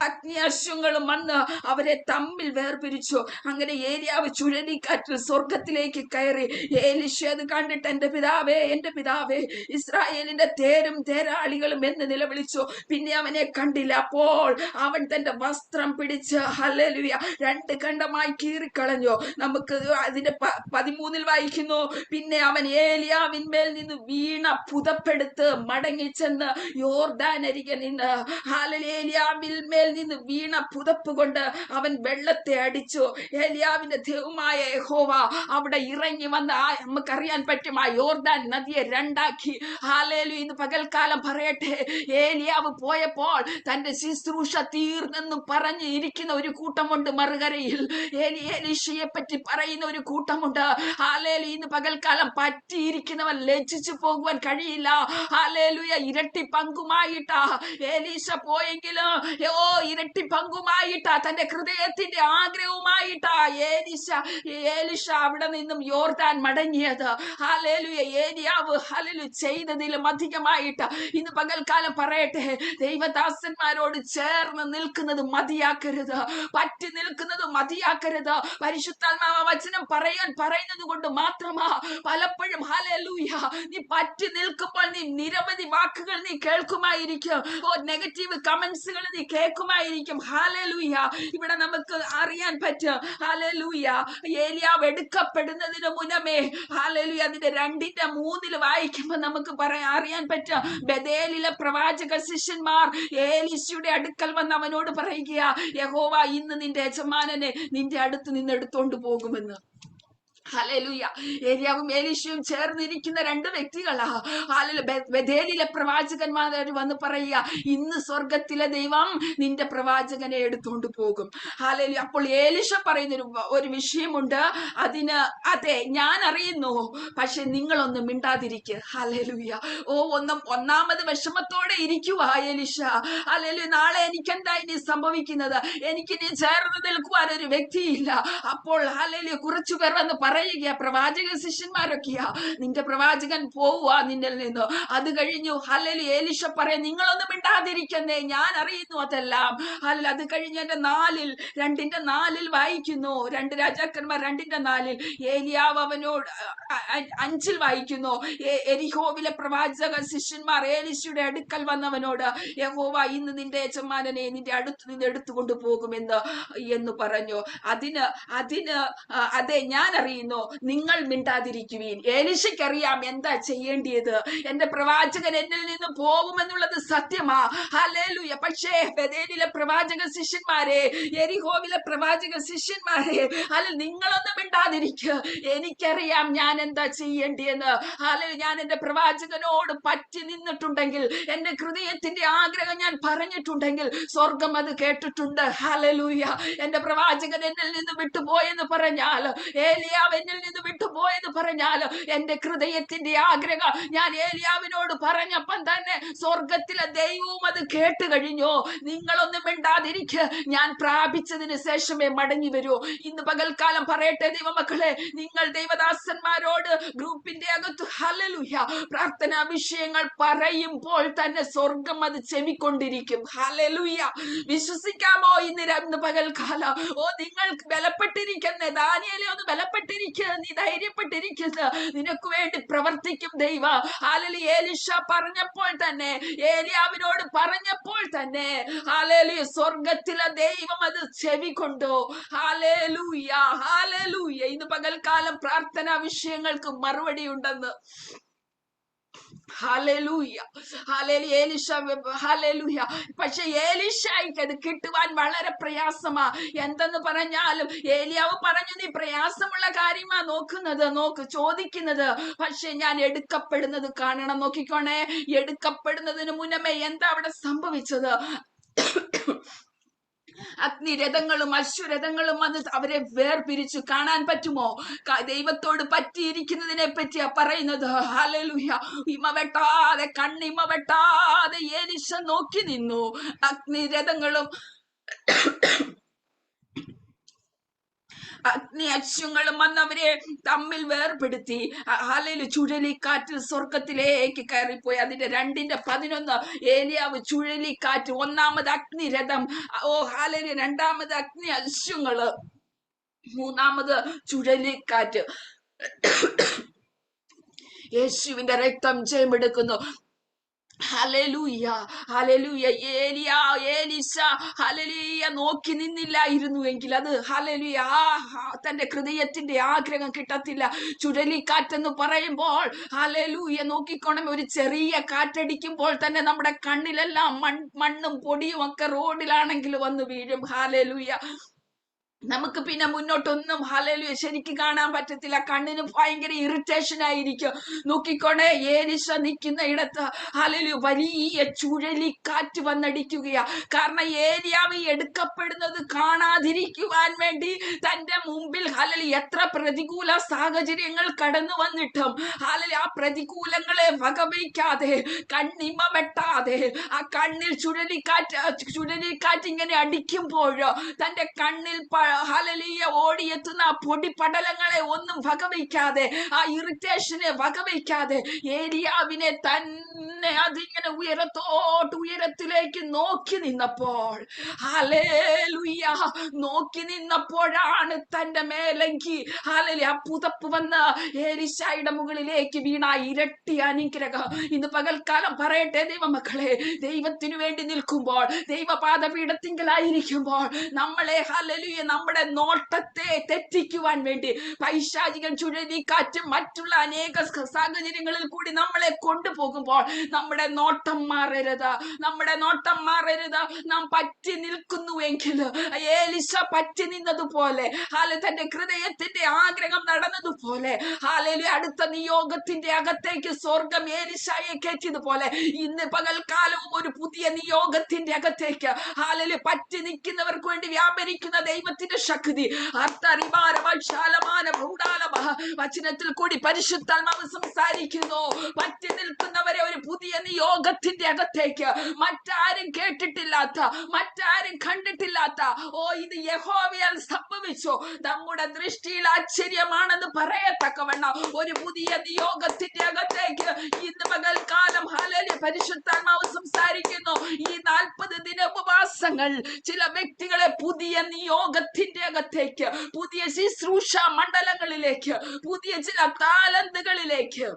അഗ്നി അശ്വങ്ങളും വന്ന് അവരെ തമ്മിൽ വേർപിരിച്ചു. അങ്ങനെ ഏലിയാവ് ചുഴലിക്കാറ്റിൽ സ്വർഗത്തിലേക്ക് കയറി. ഏലിശ അത് കണ്ടിട്ട് എന്റെ പിതാവേ, ഇസ്രായേലിന്റെ തേരും തേരാളികളും എന്ന് നിലവിളിച്ചു. പിന്നെ അവനെ കണ്ടില്ല. അപ്പോൾ അവൻ തന്റെ വസ്ത്രം പിടിച്ച് ഹല്ലേലൂയ 2 ഖണ്ഡമായി കീറിക്കളഞ്ഞു. നമുക്ക് അതിന്റെ 13 വായിക്കുന്നു, പിന്നെ അവൻ ഏലിയാവിന്മേൽ നിന്ന് വീണ പുതപ്പെടുത്ത് മടങ്ങിച്ചെന്ന് യോർദാൻ അരികെ നിന്ന് ഏലിയാവിന്മേൽ നിന്ന് വീണ പുതപ്പ് കൊണ്ട് അവൻ വെള്ളത്തെ അടിച്ചു. ഏലിയാവിന്റെ ദൈവമായ യഹോവ അവിടെ ഇറങ്ങി വന്ന് നമുക്കറിയാൻ പറ്റും, ആ യോർദാൻ നദിയെ 2ആക്കി. ഹാലേലൂയ. ഇന്ന് പകൽക്കാലം പറയട്ടെ, ഏലിയാവ് പോയപ്പോൾ തന്റെ ശുശ്രൂഷ തീർന്നെന്നും പറഞ്ഞ് ഇരിക്കുന്ന ഒരു കൂട്ടമുണ്ട് മറുകരയിൽ. എലീശയെ പറ്റി പറയുന്ന ഒരു കൂട്ടമുണ്ട്. ഹാലേലൂയ. ഇന്ന് പകൽക്കാലം പറ്റിയിരിക്കുന്നവൻ ലജ്ജിച്ചു പോകുവാൻ കഴിയില്ല. ഹാലേലൂയ. ഇരട്ടി പങ്കുമായിട്ടാ എലീശ പോയെങ്കിലും ഇരട്ടി പങ്കുമായിട്ടാ തന്റെ ഹൃദയത്തിന്റെ ആഗ്രഹവുമായിട്ടാ എലീശ അവിടെ നിന്നും യോർദാൻ മടങ്ങിയത്. ഹല്ലേലൂയ. ഏലിയാവ് ഹല്ലേലൂയ ചെയ്തതിലും അധികമായിട്ട് ഇന്ന് പകൽക്കാലം പറയട്ടെ, ദൈവദാസന്മാരോട് ചേർന്ന് നിൽക്കുന്നത് മതിയാക്കരുത്, പറ്റി നിൽക്കുന്നത് മതിയാക്കരുത്. പരിശുദ്ധാത്മാവ് വചനം പറയുന്നത് കൊണ്ട് മാത്രമാ പലപ്പോഴും ഹല്ലേലൂയ നീ പറ്റി നിൽക്കുമ്പോൾ നീ നിരവധി വാക്കുകൾ നീ കേൾക്കുമായിരിക്കും, നെഗറ്റീവ് കമന്റ്സുകൾ നീ കേൾക്കുമായിരിക്കും. ഹല്ലേലൂയ. ഇവിടെ നമുക്ക് അറിയാൻ പറ്റും, ഹല്ലേലൂയ, ഏലിയാവ് എടുക്കപ്പെടുന്നതിന് മുന്നമേ ഹല്ലേലൂയ അതിന്റെ 2:3 വായിക്കുമ്പോൾ നമുക്ക് അറിയാൻ പറ്റും, ബഥേലിലെ പ്രവാചക ശിഷ്യന്മാർ ഏലീശയുടെ അടുക്കൽ വന്ന് അവനോട് പറയുക, യഹോവ ഇന്ന് നിന്റെ യജമാനനെ നിന്റെ അടുത്ത് നിന്ന് എടുത്തോണ്ട് പോകുമെന്ന്. ഹല്ലേലൂയ. ഏലിയാവും എലീശയും ചേർന്നിരിക്കുന്ന 2 വ്യക്തികളാ. ബഥേലിലെ പ്രവാചകന്മാർ വന്ന് പറയുക, ഇന്ന് സ്വർഗത്തിലെ ദൈവം നിന്റെ പ്രവാചകനെ എടുത്തോണ്ട് പോകും. ഹല്ലേലൂയ. അപ്പോൾ എലീശ പറയുന്ന ഒരു വിഷയമുണ്ട്. അതിന് അതെ ഞാൻ അറിയുന്നു, പക്ഷെ നിങ്ങളൊന്ന് മിണ്ടാതിരിക്കുക. ഹല്ലേലൂയ. ഒന്നാമത് വിഷമത്തോടെ ഇരിക്കുക എലീശ. ഹല്ലേലൂയ. നാളെ എനിക്കെന്താ ഇനി സംഭവിക്കുന്നത്, എനിക്കിനി ചേർന്ന് നിൽക്കുവാൻ ഒരു വ്യക്തിയില്ല. അപ്പോൾ ഹല്ലേലൂയ കുറച്ചുപേർ വന്ന് പറയുക, പ്രവാചക ശിഷ്യന്മാരൊക്കെയാ, നിന്റെ പ്രവാചകൻ പോവുക നിന്നിൽ നിന്ന്. അത് കഴിഞ്ഞു ഹല്ലേലൂയ എലീശ പറയാം, നിങ്ങളൊന്നും മിണ്ടാതിരിക്കുന്നേ, ഞാൻ അറിയുന്നു അതെല്ലാം. അത് കഴിഞ്ഞ് 2:4 വായിക്കുന്നു, 2 രാജാക്കന്മാർ 2:4 ഏലിയാവ് അവനോട് 5 വായിക്കുന്നു, എരിഹോവിലെ പ്രവാചക ശിഷ്യന്മാർ ഏലീശയുടെ അടുക്കൽ വന്നവനോട്, യഹോവ ഇന്ന് നിന്റെ യജമാനനെ നിന്റെ അടുത്ത് നിന്ന് എടുത്തുകൊണ്ട് പോകുമെന്ന് പറഞ്ഞു. അതിന് അതെ ഞാൻ അറിയുന്നു, നിങ്ങൾ മിണ്ടാതിരിക്കുവീൻ. എലീശയ്ക്കറിയാം എന്താ ചെയ്യേണ്ടിയത്. എന്റെ പ്രവാചകൻ എന്നിൽ നിന്ന് പോകുമെന്നുള്ളത് സത്യമാ. ഹല്ലേലൂയ. പക്ഷേ ബഥേലിലെ പ്രവാചക ശിഷ്യന്മാരെ, എരിഹോവിലെ പ്രവാചക ശിഷ്യന്മാരെ, നിങ്ങളൊന്നും മിണ്ടാതിരിക്കുക, എനിക്കറിയാം ഞാൻ എന്താ ചെയ്യേണ്ടിയെന്ന്. ഞാൻ എന്റെ പ്രവാചകനോട് പറ്റി നിന്നിട്ടുണ്ടെങ്കിൽ, എന്റെ ഹൃദയത്തിന്റെ ആഗ്രഹം ഞാൻ പറഞ്ഞിട്ടുണ്ടെങ്കിൽ സ്വർഗം അത് കേട്ടിട്ടുണ്ട്. ഹല്ലേലൂയ. എന്റെ പ്രവാചകൻ എന്നിൽ നിന്ന് വിട്ടുപോയെന്ന് പറഞ്ഞാൽ, ഏലിയാവ് എന്നിൽ നിന്ന് വിട്ടുപോയെന്ന് പറഞ്ഞാൽ, എന്റെ ഹൃദയത്തിന്റെ ആഗ്രഹം ഞാൻ ഏലിയാവിനോട് പറഞ്ഞപ്പം തന്നെ സ്വർഗത്തിലെ ദൈവവും അത് കേട്ട് കഴിഞ്ഞു. നിങ്ങളൊന്നും മിണ്ടാതിരിക്കുക, ഞാൻ പ്രാപിച്ചതിന് ശേഷമേ മടങ്ങി വരൂ. ഇന്ന് പകൽക്കാലം പറയട്ടെ ദൈവമക്കളെ, നിങ്ങൾ ദൈവദാസന്മാരോട് ഗ്രൂപ്പിന്റെ അകത്ത് ഹല്ലേലൂയ പ്രാർത്ഥനാ വിഷയങ്ങൾ പറയുമ്പോൾ തന്നെ സ്വർഗം അത് ചെവിക്കൊണ്ടിരിക്കും. ഹല്ലേലൂയ. വിശ്വസിക്കാമോ? ഇന്ന് പകൽക്കാലം നിങ്ങൾ ബലപ്പെട്ടിരിക്കുന്നേ, ദാനിയേലേ ഒന്ന് ബലപ്പെട്ടിരിക്കുക, നീ ധൈര്യപ്പെട്ടിരിക്കുക, നിനക്ക് വേണ്ടി പ്രവർത്തിക്കും ദൈവം. ഹല്ലേലൂയ. എലീശ പറഞ്ഞപ്പോൾ തന്നെ, ഏലിയാവിനോട് പറഞ്ഞപ്പോൾ തന്നെ ഹല്ലേലൂയ സ്വർഗത്തിലെ ദൈവം അത് ചെവിക്കൊണ്ടു. ഹല്ലേലൂയ. ഹല്ലേലൂയ. ഇന്ന് പകൽക്കാലം പ്രാർത്ഥനാ വിഷയങ്ങൾക്ക് മറുപടി ഉണ്ടെന്ന്. ഹല്ലേലൂയ. ഹല്ലേലൂയ. പക്ഷെ ഏലീശയ്ക്ക് അത് കിട്ടുവാൻ വളരെ പ്രയാസമാ. എന്തെന്ന് പറഞ്ഞാലും ഏലിയാവ് പറഞ്ഞു, നീ പ്രയാസമുള്ള കാര്യമാ ചോദിക്കുന്നത്, പക്ഷെ ഞാൻ എടുക്കപ്പെടുന്നത് കാണണം. നോക്കിക്കോണേ, എടുക്കപ്പെടുന്നതിന് മുന്നമേ എന്താ അവിടെ സംഭവിച്ചത്? അഗ്നിരഥങ്ങളും അശ്വരഥങ്ങളും വന്ന് അവരെ വേർപിരിച്ചു. കാണാൻ പറ്റുമോ? ദൈവത്തോട് പറ്റിയിരിക്കുന്നതിനെ പറ്റിയാ പറയുന്നത്. ഹല്ലേലൂയ. കണ്ണിമ വെട്ടാതെ എലീശ നോക്കി നിന്നു. അഗ്നിരഥങ്ങളും അഗ്നി അശ്വങ്ങളും വന്നവരെ തമ്മിൽ വേർപെടുത്തി. ഹല്ലേലൂയ. ചുഴലിക്കാറ്റിൽ സ്വർഗത്തിലേക്ക് കയറിപ്പോയി. അതിന്റെ 2:11 ഏലിയാവ് ചുഴലിക്കാറ്റ്, ഒന്നാമത് അഗ്നിരഥം, ഓ ഹല്ലേലൂയ, രണ്ടാമത് അഗ്നി അശ്വങ്ങള്, മൂന്നാമത് ചുഴലിക്കാറ്റ്. യേശുവിന്റെ രക്തം ജയമെടുക്കുന്നു. ഹല്ലേലൂയ, ഹല്ലേലൂയ. ഏലീശ ഹല്ലേലൂയ നോക്കി നിന്നില്ലായിരുന്നുവെങ്കിൽ അത് ഹല്ലേലൂയ തന്റെ ഹൃദയത്തിന്റെ ആഗ്രഹം കിട്ടത്തില്ല. ചുഴലിക്കാറ്റെന്ന് പറയുമ്പോൾ ഹല്ലേലൂയ നോക്കിക്കോണം, ഒരു ചെറിയ കാറ്റടിക്കുമ്പോൾ തന്നെ നമ്മുടെ കണ്ണിലെല്ലാം മണ്ണും പൊടിയും ഒക്കെ റോഡിലാണെങ്കിൽ വന്ന് വീഴും. ഹല്ലേലൂയ. നമുക്ക് പിന്നെ മുന്നോട്ടൊന്നും ഹല്ലേലൂയ ശരിക്കും കാണാൻ പറ്റത്തില്ല. കണ്ണിന് ഭയങ്കര ഇറിറ്റേഷൻ ആയിരിക്കും. നോക്കിക്കോണേ, ഏലിശ നിൽക്കുന്ന ഇടത്ത് ഹല്ലേലൂയ വലിയ ചുഴലിക്കാറ്റ് വന്നടിക്കുകയാ. കാരണം ഏലിയാവ് എടുക്കപ്പെടുന്നത് കാണാതിരിക്കുവാൻ വേണ്ടി തന്റെ മുമ്പിൽ ഹല്ലേലൂയ എത്ര പ്രതികൂല സാഹചര്യങ്ങൾ കടന്നു വന്നിട്ടും ഹല്ലേലൂയ ആ പ്രതികൂലങ്ങളെ വകവയ്ക്കാതെ, കണ്ണിമ വെട്ടാതെ, ആ കണ്ണിൽ ചുഴലിക്കാറ്റ് ഇങ്ങനെ അടിക്കുമ്പോഴോ തന്റെ കണ്ണിൽ ഹല്ലേലൂയ ഓടിയെത്തുന്ന ആ പൊടിപടലങ്ങളെ ഒന്നും വകവയ്ക്കാതെ, ആ ഇറിറ്റേഷനെ വകവയ്ക്കാതെ ഏലിയാവിനെ തന്നെ അതിങ്ങനെ ഉയരത്തിലേക്ക് നോക്കി നിന്നപ്പോൾ, ഹല്ലേലൂയ നോക്കി നിന്നപ്പോഴാണ് തന്റെ മേലെങ്കി ഹല്ലേലൂയ പുതപ്പ് വന്ന് ഏലിശായുടെ മുകളിലേക്ക് വീണ ഇരട്ടി അനുഗ്രഹം. ഇന്ന് പകൽക്കാലം പറയട്ടെ ദൈവമക്കളെ, ദൈവത്തിനു വേണ്ടി നിൽക്കുമ്പോൾ, ദൈവപാദപീഠത്തിങ്കലായിരിക്കുമ്പോൾ നമ്മളെ ഹല്ലേലൂയ നമ്മുടെ നോട്ടത്തെ തെറ്റിക്കുവാൻ വേണ്ടി പൈശാചികൻ ചുഴലിക്കാറ്റും മറ്റുള്ള അനേക സാഹചര്യങ്ങളിൽ കൂടി നമ്മളെ കൊണ്ടുപോകുമ്പോൾ നമ്മുടെ നോട്ടം മാറരുത്, നമ്മുടെ നോട്ടം മാറരുത്. നാം പറ്റി നിൽക്കുന്നുവെങ്കിൽ ഏലിശ പറ്റി നിന്നതുപോലെ, തന്റെ ഹൃദയത്തിന്റെ ആഗ്രഹം നടന്നതുപോലെ, അടുത്ത നിയോഗത്തിന്റെ അകത്തേക്ക് സ്വർഗം ഏലിശായെ കയറ്റിയതുപോലെ ഇന്ന് പകൽക്കാലവും ഒരു പുതിയ നിയോഗത്തിന്റെ അകത്തേക്ക് പറ്റി നിൽക്കുന്നവർക്ക് വേണ്ടി വ്യാപരിക്കുന്ന ദൈവത്തിന്റെ ശക്തി വചനത്തിൽ കൂടി പരിശുദ്ധാത്മാവ് സംസാരിക്കുന്നു. പറ്റി നിൽക്കുന്നവരെ ഒരു പുതിയ നിയോഗത്തിന്റെ അകത്തേക്ക്, മറ്റാരും കേട്ടിട്ടില്ലാത്ത, മറ്റാരും കണ്ടിട്ടില്ലാത്ത, ഇത് യഹോവയാൽ സംഭവിച്ചു, നമ്മുടെ ദൃഷ്ടിയിൽ ആശ്ചര്യമാണെന്ന് പറയത്തക്കവണ്ണം ഒരു പുതിയ നിയോഗത്തിന്റെ അകത്തേക്ക് ഇന്ന് പകൽക്കാലം ഹല്ലേലൂയ പരിശുദ്ധാത്മാവ് സംസാരിക്കുന്നു. ഈ 40 ദിന ഉപവാസങ്ങൾ ചില വ്യക്തികളെ പുതിയ നിയോഗത്തിന്റെ അകത്തേക്ക്, പുതിയ ശുശ്രൂഷ മണ്ഡലങ്ങളിലേക്ക്, പുതിയ ചില താലന്തുകളിലേക്ക്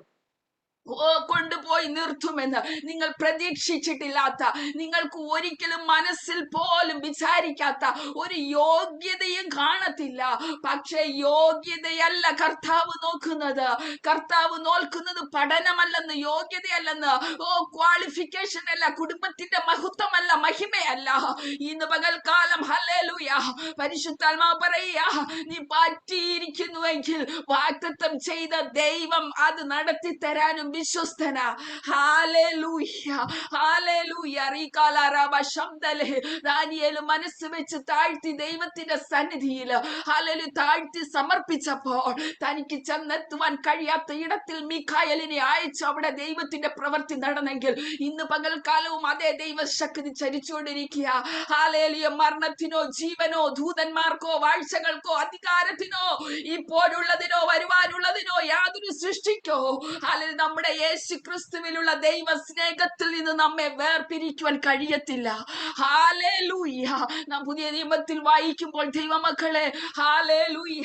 കൊണ്ടുപോയി നിർത്തുമെന്ന് നിങ്ങൾ പ്രതീക്ഷിച്ചിട്ടില്ലാത്ത, നിങ്ങൾക്ക് ഒരിക്കലും മനസ്സിൽ പോലും വിചാരിക്കാത്ത ഒരു യോഗ്യതയും കാണത്തില്ല. പക്ഷെ യോഗ്യതയല്ല കർത്താവ് നോക്കുന്നത്. കർത്താവ് നോക്കുന്നത് പഠനമല്ലെന്ന്, യോഗ്യതയല്ലെന്ന്, ക്വാളിഫിക്കേഷൻ അല്ല, കുടുംബത്തിന്റെ മഹത്വമല്ല, മഹിമയല്ല. ഇന്ന് പകൽക്കാലം ഹല്ലേലൂയ പരിശുദ്ധാത്മാവ് പറയുക, നീ പറ്റിയിരിക്കുന്നുവെങ്കിൽ വാഗ്ദത്തം ചെയ്ത ദൈവം അത് നടത്തി തരാനും വിശ്വസ്തന. Hallelujah, hallelujah. ദാനിയേൽ മനസ്സ് വെച്ച് താഴ്ത്തി ദൈവത്തിന്റെ സന്നിധിയിൽ ഹല്ലേലൂയ താഴ്ത്തി സമർപ്പിച്ചപ്പോൾ തനിക്ക് ചെന്നെത്തുവാൻ കഴിയാത്ത ഇടത്തിൽ മീഖായേലിനെ അയച്ചു അവിടെ ദൈവത്തിന്റെ പ്രവൃത്തി നടന്നെങ്കിൽ ഇന്ന് പകൽക്കാലവും അതേ ദൈവശക്തി ചരിച്ചുകൊണ്ടിരിക്കുക. ഹല്ലേലൂയ. മരണത്തിനോ ജീവനോ ദൂതന്മാർക്കോ വാഴ്ചകൾക്കോ അധികാരത്തിനോ ഇപ്പോഴുള്ളതിനോ വരുവാനുള്ളതിനോ യാതൊരു സൃഷ്ടിക്കോ ഹല്ലേലൂയ നമ്മുടെ യേശു ക്രിസ്തുവിലുള്ള ദൈവ സ്നേഹത്തിൽ നിന്ന് നമ്മെ വേർപിരിക്കുവാൻ കഴിയത്തില്ല. ഹല്ലേലൂയ. നാം പുതിയ നിയമത്തിൽ വായിക്കുമ്പോൾ ദൈവമക്കളെ ഹല്ലേലൂയ,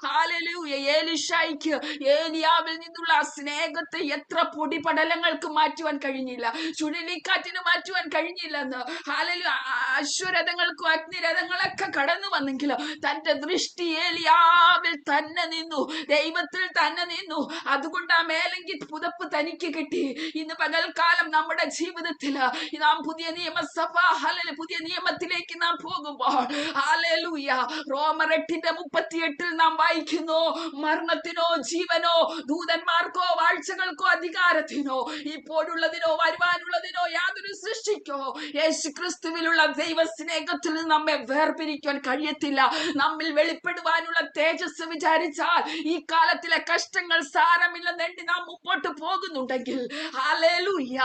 ഹല്ലേലൂയ, ഏലീശായ്ക്ക് ഏലിയാവിൽ നിന്നുള്ള സ്നേഹത്തെ എത്ര പൊടിപടലങ്ങൾക്ക് മാറ്റുവാൻ കഴിഞ്ഞില്ല, ചുഴലിക്കാറ്റിന് മാറ്റുവാൻ കഴിഞ്ഞില്ലെന്ന്. ഹല്ലേലൂയ. അശ്വരഥങ്ങൾക്കും അഗ്നിരഥങ്ങളൊക്കെ കടന്നു വന്നെങ്കിലും തന്റെ ദൃഷ്ടി ഏലിയാവിൽ തന്നെ നിന്നു, ദൈവത്തിൽ തന്നെ നിന്നു. അതുകൊണ്ട് ആ മേലെങ്കിൽ പുതപ്പ് തനിക്ക് കിട്ടി. ഇന്ന് പകൽക്കാലം നമ്മുടെ ജീവിതത്തിൽ നാം പുതിയ നിയമസഭ ഹല്ലേലൂയ പുതിയ നിയമത്തിലേക്ക് നാം പോകുമ്പോൾ ഹല്ലേലൂയ റോമർ 8:38 നാം വായിക്കുന്നു, മരണത്തിനോ ജീവനോ ദൂതന്മാർക്കോ വാഴ്ചകൾക്കോ അധികാരത്തിനോ ഇപ്പോഴുള്ളതിനോ വരുവാനുള്ളതിനോ യാതൊരു സൃഷ്ടിക്കോ യേശു ക്രിസ്തുവിലുള്ള ദൈവ സ്നേഹത്തിൽ നമ്മെ വേർപിരിക്കുവാൻ പ്രവർത്തിക്കുവാൻ കഴിയത്തില്ല. നമ്മിൽ വെളിപ്പെടുവാനുള്ള തേജസ് വിചാരിച്ചാൽ ഈ കാലത്തിലെ കഷ്ടങ്ങൾ സാരമില്ലെന്ന് എണ്ണി നാം മുമ്പോട്ട് പോകുന്നുണ്ടെങ്കിൽ, ഹല്ലേലൂയ,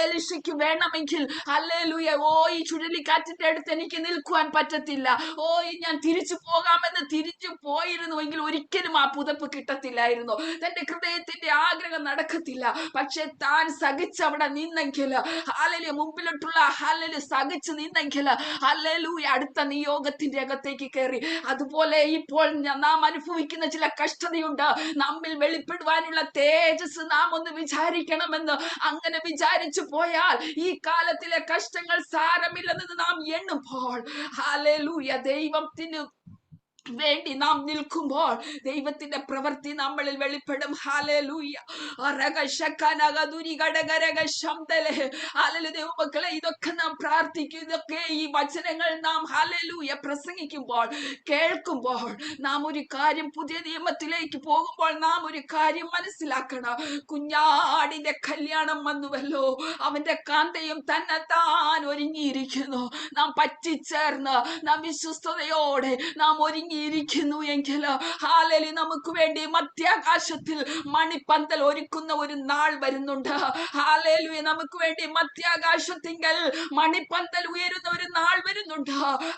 ഏലിശയ്ക്ക് വേണമെങ്കിൽ ഹല്ലേലൂയ, ഈ ചുഴലിക്കാറ്റിന്റെ അടുത്ത് എനിക്ക് നിൽക്കുവാൻ പറ്റത്തില്ല, ഞാൻ തിരിച്ചു പോകാമെന്ന് തിരിച്ചു പോയിരുന്നുവെങ്കിൽ ഒരിക്കലും ആ പുതപ്പ് കിട്ടത്തില്ലായിരുന്നു, തന്റെ ഹൃദയത്തിന്റെ ആഗ്രഹം നടക്കത്തില്ല. പക്ഷെ താൻ സഹിച്ചവിടെ നിന്നെങ്കിൽ, ഹല്ലേലൂയ, മുമ്പിലോട്ടുള്ള ഹല്ലേലൂയ സഹിച്ചു നിന്നെങ്കിൽ, ഹല്ലേലൂയ, അടുത്ത നിയോഗത്തിന്റെ അകത്തേക്ക് കയറി. അതുപോലെ ഇപ്പോൾ നാം അനുഭവിക്കുന്ന ചില കഷ്ടതയുണ്ട്. നമ്മിൽ വെളിപ്പെടുവാനുള്ള തേജസ് നാം ഒന്ന് വിചാരിക്കണമെന്ന്. അങ്ങനെ വിചാരിച്ചു പോയാൽ ഈ കാലത്തിലെ കഷ്ടങ്ങൾ സാരമില്ലെന്ന് നാം എണ്ണുമ്പോൾ, ഹല്ലേലൂയ, ദൈവത്തിന് വേണ്ടി നാം നിൽക്കുമ്പോൾ ദൈവത്തിന്റെ പ്രവൃത്തി നമ്മളിൽ വെളിപ്പെടും. ഹല്ലേലൂയ. ദൈവമക്കളെ, ഇതൊക്കെ നാം പ്രാർത്ഥിക്കും, ഇതൊക്കെ ഈ വചനങ്ങൾ നാം ഹല്ലേലൂയ പ്രസംഗിക്കുമ്പോൾ, കേൾക്കുമ്പോൾ നാം ഒരു കാര്യം, പുതിയ നിയമത്തിലേക്ക് പോകുമ്പോൾ നാം ഒരു കാര്യം മനസ്സിലാക്കണം. കുഞ്ഞാടിന്റെ കല്യാണം വന്നുവല്ലോ, അവന്റെ കാന്തയും തന്നെത്താൻ ഒരുങ്ങിയിരിക്കുന്നു. നാം പറ്റിച്ചേർന്ന് നാം വിശ്വസ്തയോടെ നാം ഒരുങ്ങിയിരിക്കുന്നു എങ്കിൽ, ഹാലലി, നമുക്ക് വേണ്ടി മധ്യാകാശത്തിൽ മണിപ്പന്തൽ ഒരുക്കുന്ന ഒരു നാൾ വരുന്നുണ്ട്. ഹാലലൂയ, നമുക്ക് വേണ്ടി മധ്യാകാശത്തിങ്കൽ മണിപ്പന്തൽ ഉയരുന്ന ഒരു നാൾ വരുന്നുണ്ട്.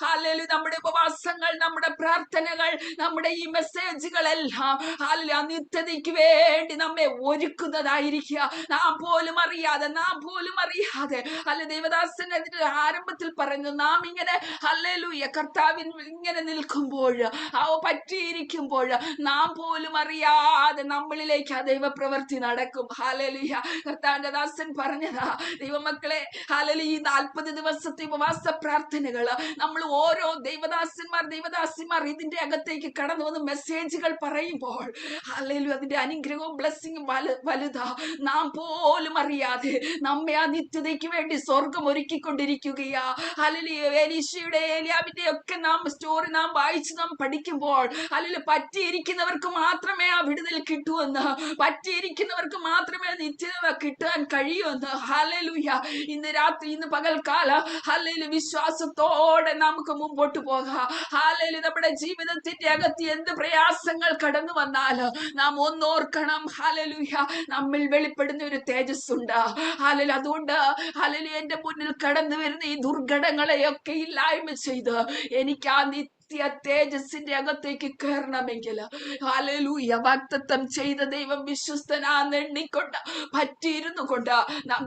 ഹാലലൂയ, നമ്മുടെ ഉപവാസങ്ങൾ, നമ്മുടെ പ്രാർത്ഥനകൾ, നമ്മുടെ ഈ മെസ്സേജുകളെല്ലാം ഹാലലൂയ നിത്യതയ്ക്ക് വേണ്ടി നമ്മെ ഒരുക്കുന്നതായിരിക്കുക. നാം പോലും അറിയാതെ അല്ല, ദേവദാസൻ അതിന്റെ ആരംഭത്തിൽ പറഞ്ഞു, നാം ഇങ്ങനെ ഹല്ലേലൂയ കർത്താവിൻ ഇങ്ങനെ നിൽക്കുമ്പോൾ, പറ്റിയിരിക്കുമ്പോൾ നാം പോലും അറിയാതെ നമ്മളിലേക്ക് ആ ദൈവപ്രവൃത്തി നടക്കും. ഹല്ലേലൂയ. കർത്താവിന്റെ ദാസൻ പറഞ്ഞതാ, ദൈവമക്കളെ, ഹല്ലേലൂയ, ഈ 40 ദിവസത്തെ ഉപവാസ പ്രാർത്ഥനകൾ നമ്മൾ ഓരോ ദൈവദാസിമാർ ഇതിന്റെ അകത്തേക്ക് കടന്നു വന്ന് മെസ്സേജുകൾ പറയുമ്പോൾ, ഹല്ലേലൂയ, അതിന്റെ അനുഗ്രഹവും ബ്ലെസ്സിങ്ങും വലുതാ. നാം പോലും അറിയാതെ നമ്മെ ആ നിത്യതയ്ക്ക് വേണ്ടി സ്വർഗം ഒരുക്കിക്കൊണ്ടിരിക്കുകയാ. ഹല്ലേലൂയ, എലീശയുടെ ഏലിയാവിന്റെ ഒക്കെ നാം സ്റ്റോറി നാം വായിച്ച് നാം പഠിക്കുമ്പോൾ, ഹല്ലേലൂയ, പറ്റിയിരിക്കുന്നവർക്ക് മാത്രമേ ആ വിടുതൽ കിട്ടുമെന്ന്, പറ്റിയിരിക്കുന്നവർക്ക് മാത്രമേ നിത്യത കിട്ടാൻ കഴിയുമെന്ന്. ഹല്ലേലൂയ, ഇന്ന് രാത്രി, ഇന്ന് പകൽക്കാലം, ഹല്ലേലൂയ, വിശ്വാസത്തോടെ നമുക്ക് മുമ്പോട്ട് പോകാം. ഹല്ലേലൂയ, നമ്മുടെ ജീവിതത്തിന്റെ അകത്ത് എന്ത് പ്രയാസങ്ങൾ കടന്നു വന്നാലും നാം ഒന്നോർക്കണം, ഹല്ലേലൂയ, നമ്മിൽ വെളിപ്പെടുന്ന ഒരു തേജസ് ഉണ്ട്. ഹല്ലേലൂയ, അതുകൊണ്ട് ഹല്ലേലൂയ, എന്റെ മുന്നിൽ കടന്നു വരുന്ന ഈ ദുർഘടങ്ങളെയൊക്കെ ഇല്ലായ്മ ചെയ്ത് എനിക്ക് ആ തേജസ്സിന്റെ അകത്തേക്ക് കയറണമെങ്കിൽ, ഹല്ലേലൂയ, വാഗ്ദത്തം ചെയ്ത ദൈവം വിശ്വസ്തനാന്ന് എണ്ണിക്കൊണ്ട് പറ്റിയിരുന്നു കൊണ്ട് നാം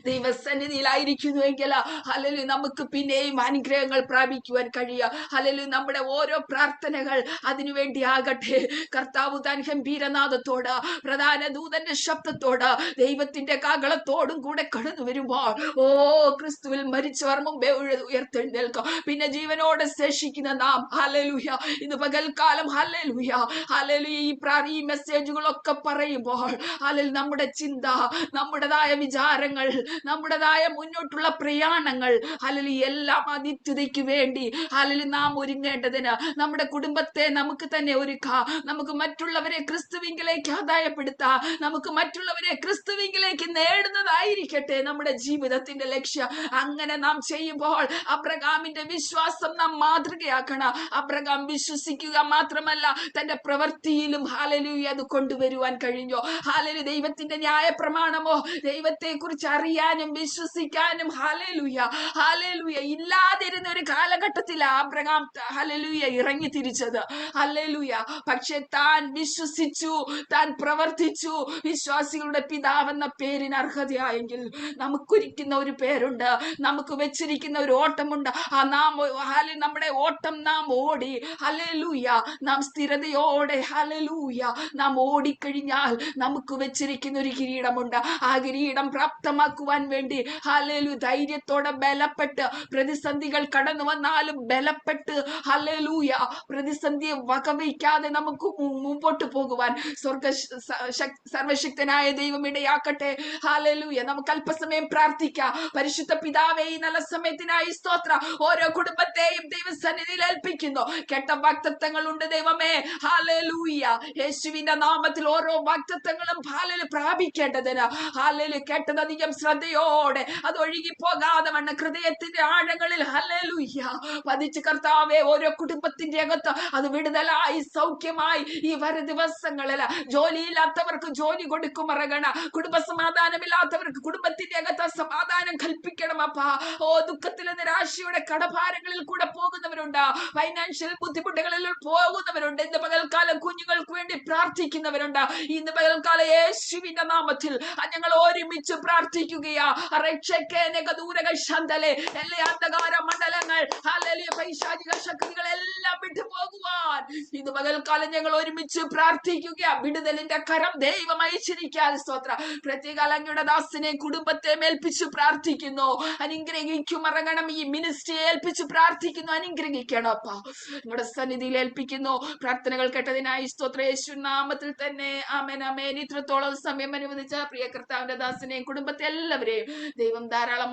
ദൈവസന്നിധിയിലായിരിക്കുന്നുവെങ്കിൽ, ഹല്ലേലൂയ, നമുക്ക് പിന്നെയും അനുഗ്രഹങ്ങൾ പ്രാപിക്കുവാൻ കഴിയുക. ഹല്ലേലൂയ, നമ്മുടെ ഓരോ പ്രാർത്ഥനകൾ അതിനുവേണ്ടി ആകട്ടെ. കർത്താവ് താൻ ഗംഭീരനാദത്തോട്, പ്രധാന ദൂതന്റെ ശബ്ദത്തോട്, ദൈവത്തിന്റെ കാഹളത്തോടും കൂടെ കടന്നു വരുമ്പോൾ, ക്രിസ്തുവിൽ മരിച്ചവർ മുമ്പേ ഉയർത്തെഴുന്നേൽക്കും. പിന്നെ ജീവനോടെ ശേഷിക്കുന്ന നാം, ഹല്ലേലൂയ, ഇന്ന് പകൽക്കാലം, ഹല്ലേലൂയ, ഹല്ലേലൂയ, ഈ മെസ്സേജുകളൊക്കെ പറയുമ്പോൾ, ഹല്ലേലൂയ, നമ്മുടെ ചിന്ത, നമ്മുടേതായ വിചാരങ്ങൾ, നമ്മുടേതായ മുന്നോട്ടുള്ള പ്രയാണങ്ങൾ, ഹല്ലേലൂയ, എല്ലാം നിത്യതയ്ക്ക് വേണ്ടി, ഹല്ലേലൂയ, നാം ഒരുങ്ങേണ്ടതിന് നമ്മുടെ കുടുംബത്തെ നമുക്ക് തന്നെ ഒരുക്കാം. നമുക്ക് മറ്റുള്ളവരെ ക്രിസ്തുവിങ്കിലേക്ക് ആദായപ്പെടുത്താം. നമുക്ക് മറ്റുള്ളവരെ ക്രിസ്തുവിങ്കിലേക്ക് നേടുന്നതായിരിക്കട്ടെ നമ്മുടെ ജീവിതത്തിന്റെ ലക്ഷ്യം. അങ്ങനെ നാം ചെയ്യുമ്പോൾ അബ്രഹാമിന്റെ വിശ്വാസം നാം മാതൃകയാക്കണം. അബ്രഹാം വിശ്വസിക്കുക മാത്രമല്ല, തന്റെ പ്രവൃത്തിയിലും ഹല്ലേലൂയ അത് കൊണ്ടുവരുവാൻ കഴിഞ്ഞു. ഹല്ലേലൂയ, ദൈവത്തിന്റെ ന്യായ പ്രമാണമോ, ദൈവത്തെ കുറിച്ച് അറിയാനും വിശ്വസിക്കാനും ഹല്ലേലൂയ, ഹല്ലേലൂയ ഇല്ലാതിരുന്ന ഒരു കാലഘട്ടത്തിൽ അബ്രഹാം ഹല്ലേലൂയ ഇറങ്ങി തിരിച്ചത്. ഹല്ലേലൂയ, പക്ഷെ താൻ വിശ്വസിച്ചു, താൻ പ്രവർത്തിച്ചു. വിശ്വാസികളുടെ പിതാവെന്ന പേരിന് അർഹതയായെങ്കിൽ നമുക്കൊരിക്കുന്ന ഒരു പേരുണ്ട്, നമുക്ക് വെച്ചിരിക്കുന്ന ഒരു ഓട്ടമുണ്ട്. നമ്മുടെ ഓട്ടം നാം ഓടി, ഹല്ലേലൂയ, നാം സ്ഥിരതയോടെ, ഹല്ലേലൂയ, നാം ഓടിക്കഴിഞ്ഞാൽ നമുക്ക് വെച്ചിരിക്കുന്ന ഒരു കിരീടമുണ്ട്. ആ കിരീടം പ്രാപ്തമാക്കുവാൻ വേണ്ടി, ഹല്ലേലൂയ, ധൈര്യത്തോടെ ബലപ്പെട്ട്, പ്രതിസന്ധികൾ കടന്നു വന്നാലും ബലപ്പെട്ട്, ഹല്ലേലൂയ, പ്രതിസന്ധിയെ വകവയ്ക്കാതെ നമുക്ക് മുമ്പോട്ട് പോകുവാൻ സർവശക്തനായ ദൈവം ഇടയാക്കട്ടെ. ഹല്ലേലൂയ, നമുക്ക് അല്പസമയം പ്രാർത്ഥിക്കാം. പരിശുദ്ധ പിതാവേ, ഈ നല്ല സമയത്തിനായി സ്തോത്രം. ഓരോ കുടുംബത്തെയും ദൈവസന്നിധിയിൽ ഏൽപ്പിക്കുന്നു. കേട്ട വാഗ്ദത്തങ്ങളുണ്ട് ദൈവമേ, ഹല്ലേലൂയ, യേശുവിന്റെ നാമത്തിൽ ഓരോ വാഗ്ദത്തങ്ങളും ഹല്ലേലൂയ പ്രാപിക്കേണ്ടതിന്, ഹല്ലേലൂയ, കേട്ടത് അധികം ശ്രദ്ധയോടെ അത് ഒഴുകി പോകാതെ വണ്ണം ഹൃദയത്തിന്റെ ആഴങ്ങളിൽ ഹല്ലേലൂയ പതിച്ച് കർത്താവെ ഓരോ കുടുംബത്തിന്റെ അകത്ത് അത് വിടുതലായി സൗഖ്യമായി ഈ വരും ദിവസങ്ങളിൽ ജോലിയില്ലാത്തവർക്ക് ജോലി കൊടുക്കുമറകണ, കുടുംബ സമാധാനമില്ലാത്തവർക്ക് കുടുംബത്തിന്റെ അകത്ത് സമാധാനം കൽപ്പിക്കണം അപ്പാ. ഓ ദുഃഖത്തിലെ നിരാശയുടെ കടഭാരങ്ങളിൽ കൂടെ പോകുന്നവരുണ്ട്, ഫൈനാൻഷ്യൽ ബുദ്ധിമുട്ടുകളിൽ പോകുന്നവരുണ്ട്. ഇന്ന് പകൽക്കാലം കുഞ്ഞുങ്ങൾക്ക് വേണ്ടി പ്രാർത്ഥിക്കുന്നവരുണ്ട്. ഇന്ന് പകൽക്കാലം യേശുവിന്റെ നാമത്തിൽ ഞങ്ങൾ ഒരുമിച്ച് പ്രാർത്ഥിക്കുകയാ. എല്ലാ അന്ധകാര മണ്ഡലങ്ങൾ ഹല്ലേലൂയ പൈശാചിക ശക്തികളെല്ലാം വിട്ടു പോകുവാൻ ഇന്ന് പകൽക്കാലം ഞങ്ങൾ ഒരുമിച്ച് പ്രാർത്ഥിക്കുക. വിടുതലിന്റെ കരം ദൈവം അയച്ചിരിക്കാൻ സ്തോത്രം. പ്രത്യേക അങ്ങയുടെ ദാസനെ കുടുംബത്തെ ഏൽപ്പിച്ച് പ്രാർത്ഥിക്കുന്നു, അനുഗ്രഹിക്കുമറങ്ങണം. ഈ മിനിസ്ട്രിയെ ഏൽപ്പിച്ച് പ്രാർത്ഥിക്കുന്നു, അനുഗ്രഹിക്കണം അപ്പാ. നിങ്ങളുടെ സന്നിധിയിൽ ഏൽപ്പിക്കുന്നു. പ്രാർത്ഥനകൾ കേട്ടതിനായി സ്തോത്രം. യേശു നാമത്തിൽ തന്നെ ആമേൻ ആമേൻ. ഇത്രത്തോളം സമയം അനുവദിച്ച പ്രിയ കർത്താവിന്റെ ദാസനെയും കുടുംബത്തെ എല്ലാവരെയും ദൈവം ധാരാളമായി